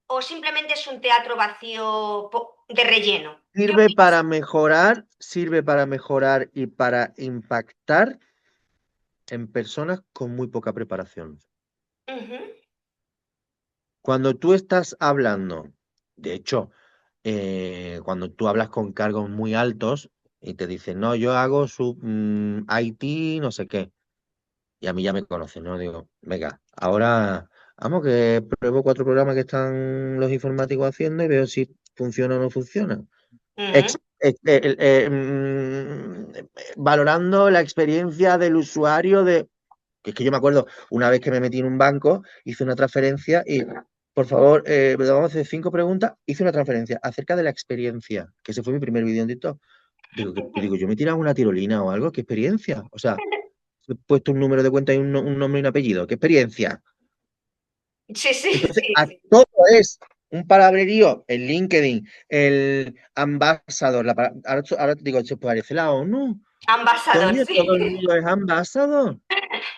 ¿O simplemente es un teatro vacío de relleno? ¿Qué opinas? Sirve para mejorar y para impactar en personas con muy poca preparación. Ujú, Cuando tú estás hablando, de hecho, cuando tú hablas con cargos muy altos y te dicen, no, yo hago su IT, no sé qué, y a mí ya me conocen, ¿no? Digo, venga, ahora vamos que pruebo 4 programas que están los informáticos haciendo y veo si funciona o no funciona. ujú, Valorando la experiencia del usuario que es que yo me acuerdo una vez que me metí en un banco, hice una transferencia y, por favor, vamos a hacer 5 preguntas, hice una transferencia acerca de la experiencia, que ese fue mi primer vídeo en TikTok. Digo, yo me he tirado una tirolina o algo, ¿qué experiencia? O sea, he puesto un número de cuenta y un nombre y un apellido, ¿qué experiencia? sí, sí, Entonces, sí, a sí. todo es un palabrerío, el LinkedIn, el ambasador, ahora te digo, se parece la ONU. Ambasador, Coño, sí. todo el mundo es ambasador.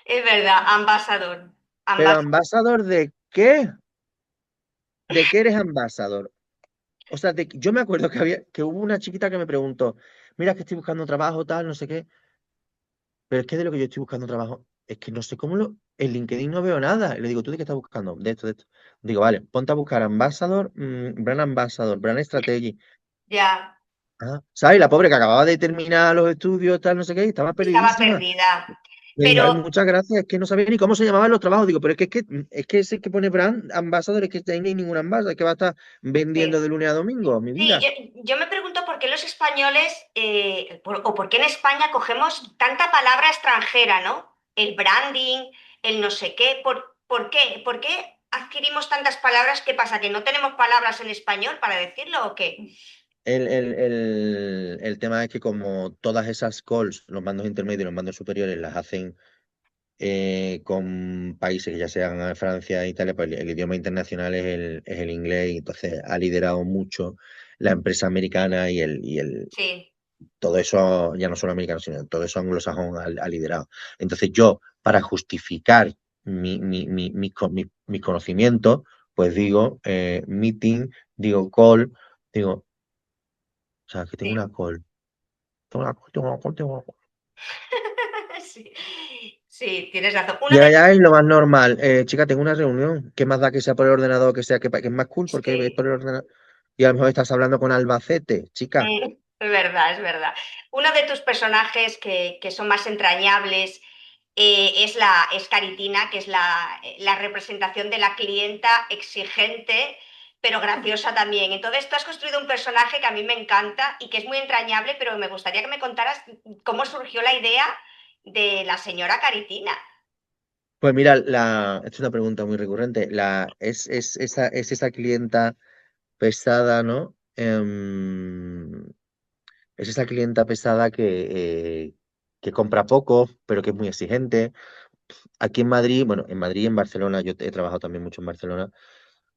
Es verdad, ambasador. ¿Pero Ambasador. ambasador de qué? ¿De qué eres ambasador? O sea, yo me acuerdo que hubo una chiquita que me preguntó, mira, que estoy buscando trabajo, tal, no sé qué, pero es que de lo que yo estoy buscando trabajo, es que no sé en LinkedIn no veo nada. Y le digo, ¿tú de qué estás buscando? De esto, de esto. Digo, vale, ponte a buscar Ambassador, Brand Strategy. Ya, Ah, ¿sabes? La pobre que acababa de terminar los estudios, tal, no sé qué, y estaba estaba perdidísima. perdida. Me dijo, "Ay, Pero muchas gracias, es que no sabía ni cómo se llamaban los trabajos". Digo, pero es que ese que pone Brand Ambassador, es que ahí no hay ningún ambassador, es que va a estar vendiendo sí, de lunes a domingo, mi sí, vida. yo me pregunto por qué los españoles, o por qué en España cogemos tanta palabra extranjera, ¿no? El branding, el no sé qué, ¿por qué? ¿Por qué adquirimos tantas palabras? ¿Qué pasa? ¿Que no tenemos palabras en español para decirlo o qué? El tema es que como todas esas calls, los mandos intermedios y los mandos superiores las hacen con países que ya sean Francia e Italia, pues el idioma internacional es el inglés y entonces ha liderado mucho la empresa americana Sí. todo eso, ya no solo americano, sino todo eso anglosajón ha liderado. Entonces yo, para justificar mis conocimientos, pues digo meeting, digo call, digo, o sea, que tengo Sí. una call. Tengo una call. Sí, sí, tienes razón. Y ahora ya es lo más normal. Chica, tengo una reunión. ¿Qué más da que sea por el ordenador, que es más cool porque es Sí. por el ordenador? Y a lo mejor estás hablando con Albacete, chica. Es verdad, es verdad. Uno de tus personajes que son más entrañables es Caritina, que es la representación de la clienta exigente pero graciosa también. Entonces, tú has construido un personaje que a mí me encanta y que es muy entrañable, pero me gustaría que me contaras cómo surgió la idea de la señora Caritina. Pues mira, es una pregunta muy recurrente. Es esa clienta pesada, ¿no? Es esa clienta pesada que compra poco, pero que es muy exigente. Aquí en Madrid, bueno, en Madrid y en Barcelona, yo he trabajado también mucho en Barcelona,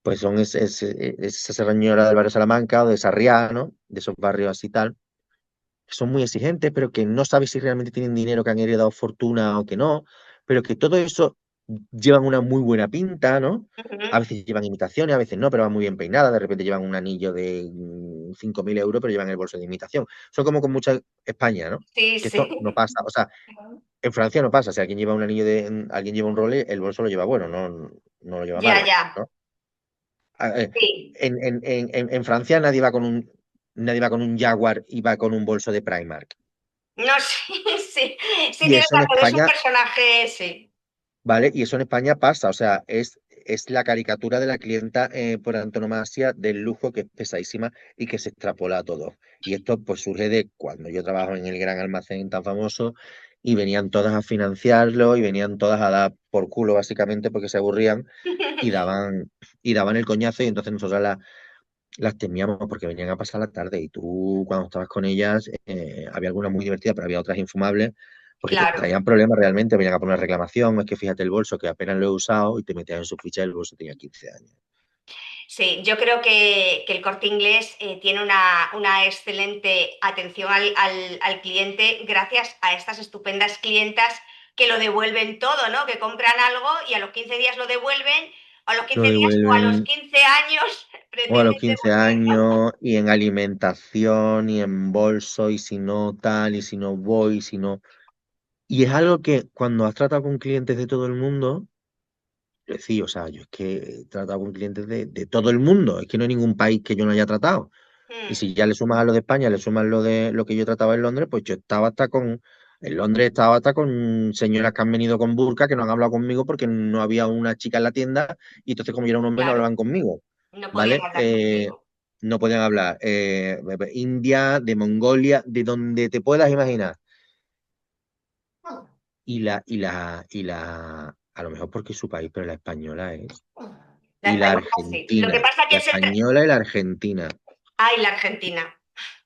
pues es esa señora del barrio Salamanca o de Sarriá, ¿no? De esos barrios así tal, que son muy exigentes, pero que no sabes si realmente tienen dinero, que han heredado fortuna o que no, pero que todo eso llevan una muy buena pinta, ¿no? A Ujú. veces llevan imitaciones, a veces no, pero van muy bien peinadas, de repente llevan un anillo de 5.000 euros, pero llevan el bolso de imitación. Son como con mucha España, ¿no? Sí, Que esto no sí. pasa, o sea, en Francia no pasa, si alguien lleva un anillo alguien lleva un Rolex, el bolso lo lleva bueno, no lo lleva Ya, malo, ya. ¿no? Ah, Sí. en Francia nadie va con un Jaguar y va con un bolso de Primark. No, sí, sí. Sí, Y tienes eso en razón, es un España, personaje, sí. ¿vale? Y eso en España pasa, o sea, es la caricatura de la clienta por antonomasia del lujo que es pesadísima y que se extrapola a todo. Y esto pues surge de cuando yo trabajo en el gran almacén tan famoso y venían todas a financiarlo y venían todas a dar por culo básicamente porque se aburrían y daban, y daban el coñazo y entonces nosotros las temíamos porque venían a pasar la tarde y tú cuando estabas con ellas había algunas muy divertidas, pero había otras infumables porque te Claro. traían problemas realmente, venían a poner reclamación, es que fíjate el bolso que apenas lo he usado y te metían en su ficha y el bolso tenía 15 años. Sí, yo creo que el Corte Inglés tiene una excelente atención al cliente gracias a estas estupendas clientas que lo devuelven todo, ¿no? Que compran algo y a los 15 días lo devuelven, o a los Lo 15 días o a los devuelven 15 años o a los pretenden 15 devolverlo. años y en alimentación y en bolso y si no tal y si no voy, si no... Y es algo que cuando has tratado con clientes de todo el mundo, sí, o sea, yo es que he tratado con clientes de todo el mundo, es que no hay ningún país que yo no haya tratado. Y Mm, si ya le sumas a lo de España, le sumas lo de lo que yo trataba en Londres, pues yo estaba hasta en Londres estaba hasta con señoras que han venido con burka que no han hablado conmigo porque no había una chica en la tienda y entonces como yo era un hombre no claro, hablaban conmigo, no podían ¿vale? hablar contigo. No podían hablar. India, de Mongolia, de donde te puedas imaginar. A lo mejor porque es su país, pero la española es. La Y la española sí. Lo que argentina, pasa que la es el... española y la argentina. Ay, la Argentina.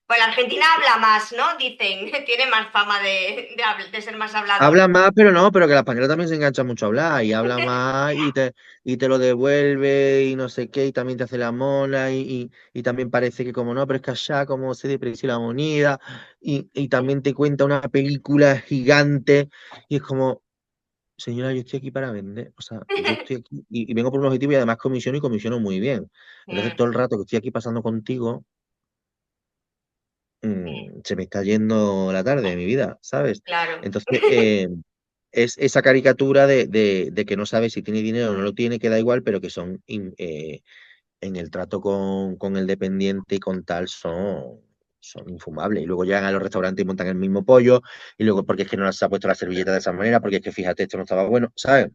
Pues la Argentina habla más, ¿no? Dicen, tiene más fama de ser más hablador. Habla más, pero no, pero que la española también se engancha mucho a hablar y habla más y te lo devuelve y no sé qué, y también te hace la mona y también parece que como no, pero es que allá como se depreció la moneda y también te cuenta una película gigante y es como, señora, yo estoy aquí para vender, o sea, yo estoy aquí y vengo por un objetivo y además comisiono y comisiono muy bien. Entonces Mm, todo el rato que estoy aquí pasando contigo, mm, se me está yendo la tarde de mi vida, ¿sabes? claro. Entonces, es esa caricatura de que no sabe si tiene dinero o no lo tiene, que da igual, pero que en el trato con el dependiente y con tal son infumables. Y luego llegan a los restaurantes y montan el mismo pollo, y luego porque es que no se ha puesto la servilleta de esa manera, porque es que fíjate, esto no estaba bueno, ¿sabes?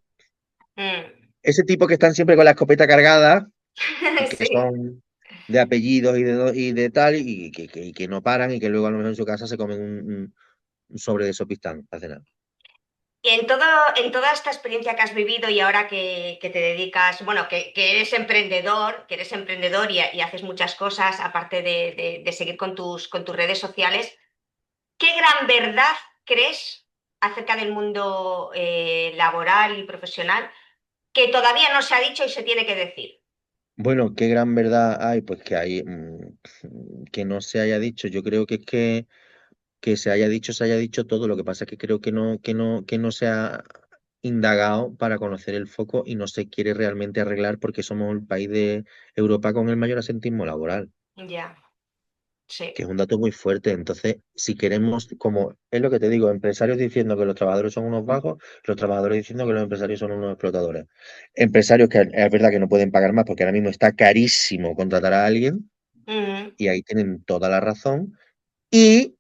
Mm. Ese tipo que están siempre con la escopeta cargada y que Sí. son de apellidos y de tal, y que no paran y que luego a lo mejor en su casa se comen un sobre de sopistán para cenar. En toda esta experiencia que has vivido y ahora que te dedicas, bueno, que eres emprendedor y haces muchas cosas aparte de seguir con tus redes sociales, ¿qué gran verdad crees acerca del mundo laboral y profesional que todavía no se ha dicho y se tiene que decir? Bueno, qué gran verdad hay, pues que hay, que no se haya dicho. Yo creo que es que se haya dicho todo. Lo que pasa es que creo que no se ha indagado para conocer el foco y no se quiere realmente arreglar porque somos el país de Europa con el mayor asentismo laboral, Ya, que sí. es un dato muy fuerte. Entonces, si queremos, como es lo que te digo, empresarios diciendo que los trabajadores son unos vagos, los trabajadores diciendo que los empresarios son unos explotadores. Empresarios que es verdad que no pueden pagar más porque ahora mismo está carísimo contratar a alguien, Ujú. y ahí tienen toda la razón. Y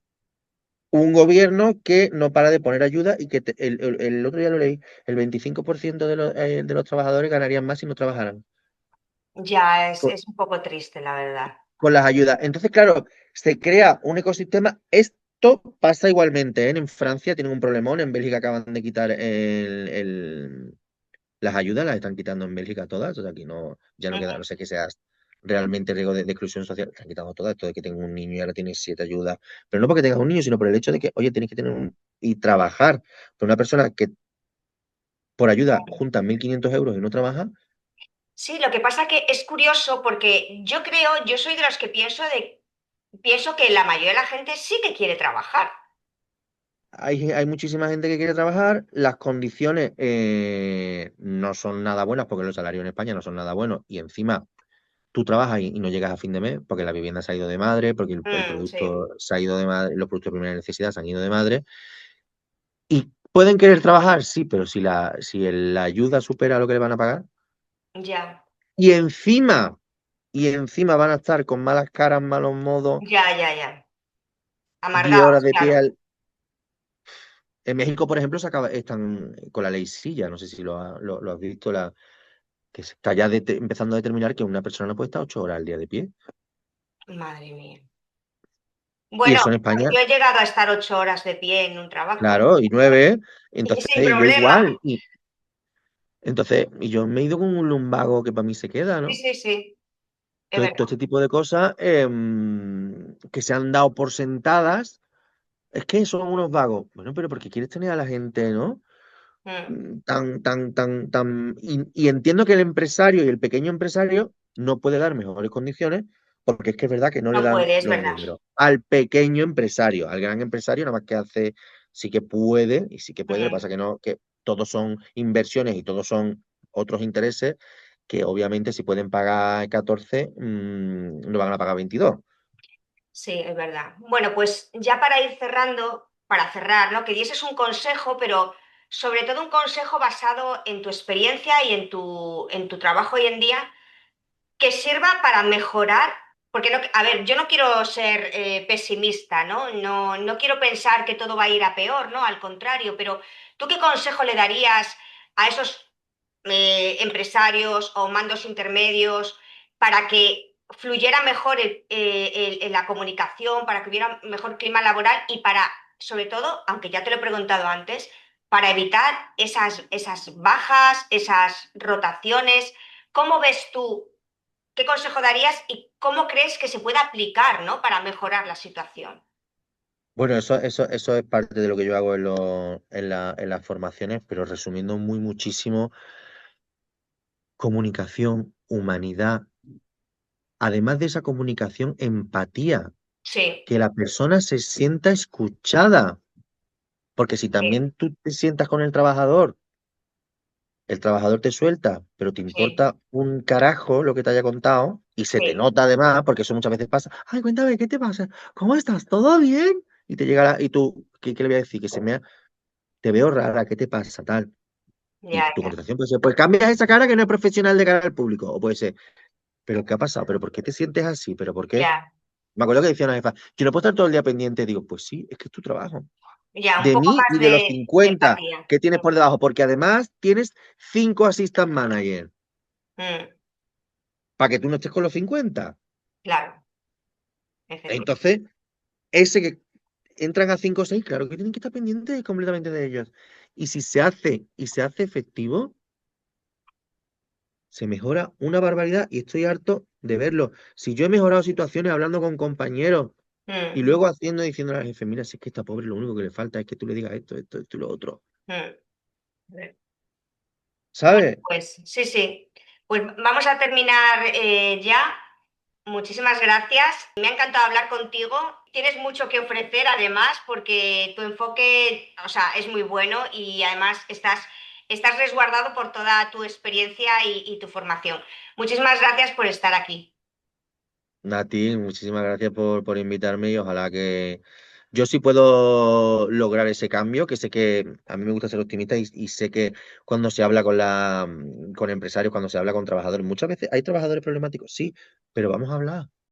un gobierno que no para de poner ayuda y que el otro día lo leí, el 25% de los trabajadores ganarían más si no trabajaran. Ya con, es un poco triste, la verdad. con las ayudas. Entonces, claro, se crea un ecosistema. Esto pasa igualmente, ¿eh? En Francia tienen un problemón, en Bélgica acaban de quitar las ayudas, las están quitando en Bélgica todas, o sea, aquí no, ya no queda, Ujú. no sé que seas realmente riesgo de exclusión social, están quitando todas, esto de que tengo un niño y ahora tienes 7 ayudas, pero no porque tengas un niño, sino por el hecho de que, oye, tienes que tener y trabajar. Pero una persona que por ayuda junta 1.500 euros y no trabaja, Sí, lo que pasa que es curioso porque yo creo, yo soy de los que pienso que la mayoría de la gente sí que quiere trabajar. hay muchísima gente que quiere trabajar, las condiciones no son nada buenas porque los salarios en España no son nada buenos y encima tú trabajas y no llegas a fin de mes porque la vivienda se ha ido de madre, porque el Sí, producto se ha ido de madre, los productos de primera necesidad se han ido de madre. Y pueden querer trabajar, sí, pero si la ayuda supera lo que le van a pagar, ya, y encima, y encima van a estar con malas caras, malos modos, ya. 10 Amargados, horas de pie claro. En México, por ejemplo, están con la ley Silla, no sé si lo has visto, que se está ya empezando a determinar que una persona no puede estar 8 horas al día de pie. Madre mía. Y Bueno, eso en España, yo he llegado a estar 8 horas de pie en un trabajo, ¿eh? claro, y 9, Y entonces sin yo problema. igual. Y yo me he ido con un lumbago que para mí se queda, Sí, ¿no? sí, sí, es Entonces, todo verdad. este tipo de cosas que se han dado por sentadas, es que son unos vagos. Bueno, pero porque quieres tener a la gente, ¿no? Mm. Tan. Y entiendo que el empresario y el pequeño empresario no puede dar mejores condiciones, porque es que es verdad que no le No dan puede, es los verdad. números. Al pequeño empresario, al gran empresario, nada más que hace, sí que puede, y sí que puede, lo que Mm. pasa que no, que todos son inversiones y todos son otros intereses, que obviamente si pueden pagar 14, no van a pagar 22. Sí, es verdad. Bueno, pues ya para ir cerrando, para cerrar, ¿no? Que dieses un consejo, pero sobre todo un consejo basado en tu experiencia y en tu trabajo hoy en día, que sirva para mejorar, porque no, a ver, yo no quiero ser pesimista, ¿no? No, no quiero pensar que todo va a ir a peor, ¿no? Al contrario, pero ¿tú qué consejo le darías a esos empresarios o mandos intermedios para que fluyera mejor la comunicación, para que hubiera mejor clima laboral y para, sobre todo, aunque ya te lo he preguntado antes, para evitar esas bajas, esas rotaciones? ¿Cómo ves tú? ¿Qué consejo darías y cómo crees que se puede aplicar, ¿no? Para mejorar la situación? Bueno, eso es parte de lo que yo hago en las formaciones, pero resumiendo muchísimo, comunicación, humanidad, además de esa comunicación, empatía, Sí, que la persona se sienta escuchada, porque si sí, también tú te sientas con el trabajador te suelta, pero te sí, importa un carajo lo que te haya contado, y se te sí, nota además, porque eso muchas veces pasa, ay, cuéntame, ¿qué te pasa? ¿Cómo estás? ¿Todo bien? Y te llega y tú, ¿qué le voy a decir? Te veo rara, ¿qué te pasa? Tal. Y ya, tu ya, contestación puede ser, pues cambia esa cara que no es profesional de cara al público. O puede ser, ¿pero qué ha pasado? ¿Pero por qué te sientes así? ¿Pero por qué? ya, Me acuerdo que decía una jefa, yo no puedo estar todo el día pendiente. Digo, pues sí, es que es tu trabajo. ya, un De poco mí y más de los de 50 empatía. que tienes por debajo, porque además tienes 5 assistant managers Mm, para que tú no estés con los 50. claro, efectivamente. Entonces, ese que entran a 5 o 6, claro que tienen que estar pendientes completamente de ellos. Y si se hace efectivo, se mejora una barbaridad y estoy harto de verlo. Si yo he mejorado situaciones hablando con compañeros y Mm, luego diciendo a la jefe, mira, si es que esta pobre lo único que le falta es que tú le digas esto y lo otro. mm. Bueno, ¿Sabes? pues sí, sí. Pues vamos a terminar ya. Muchísimas gracias. Me ha encantado hablar contigo. Tienes mucho que ofrecer además porque tu enfoque, o sea, es muy bueno y además estás resguardado por toda tu experiencia y tu formación. Muchísimas gracias por estar aquí. Nati, muchísimas gracias por invitarme y ojalá que yo sí puedo lograr ese cambio, que sé que a mí me gusta ser optimista y sé que cuando se habla con empresarios, cuando se habla con trabajadores, muchas veces hay trabajadores problemáticos, sí, pero vamos a hablar.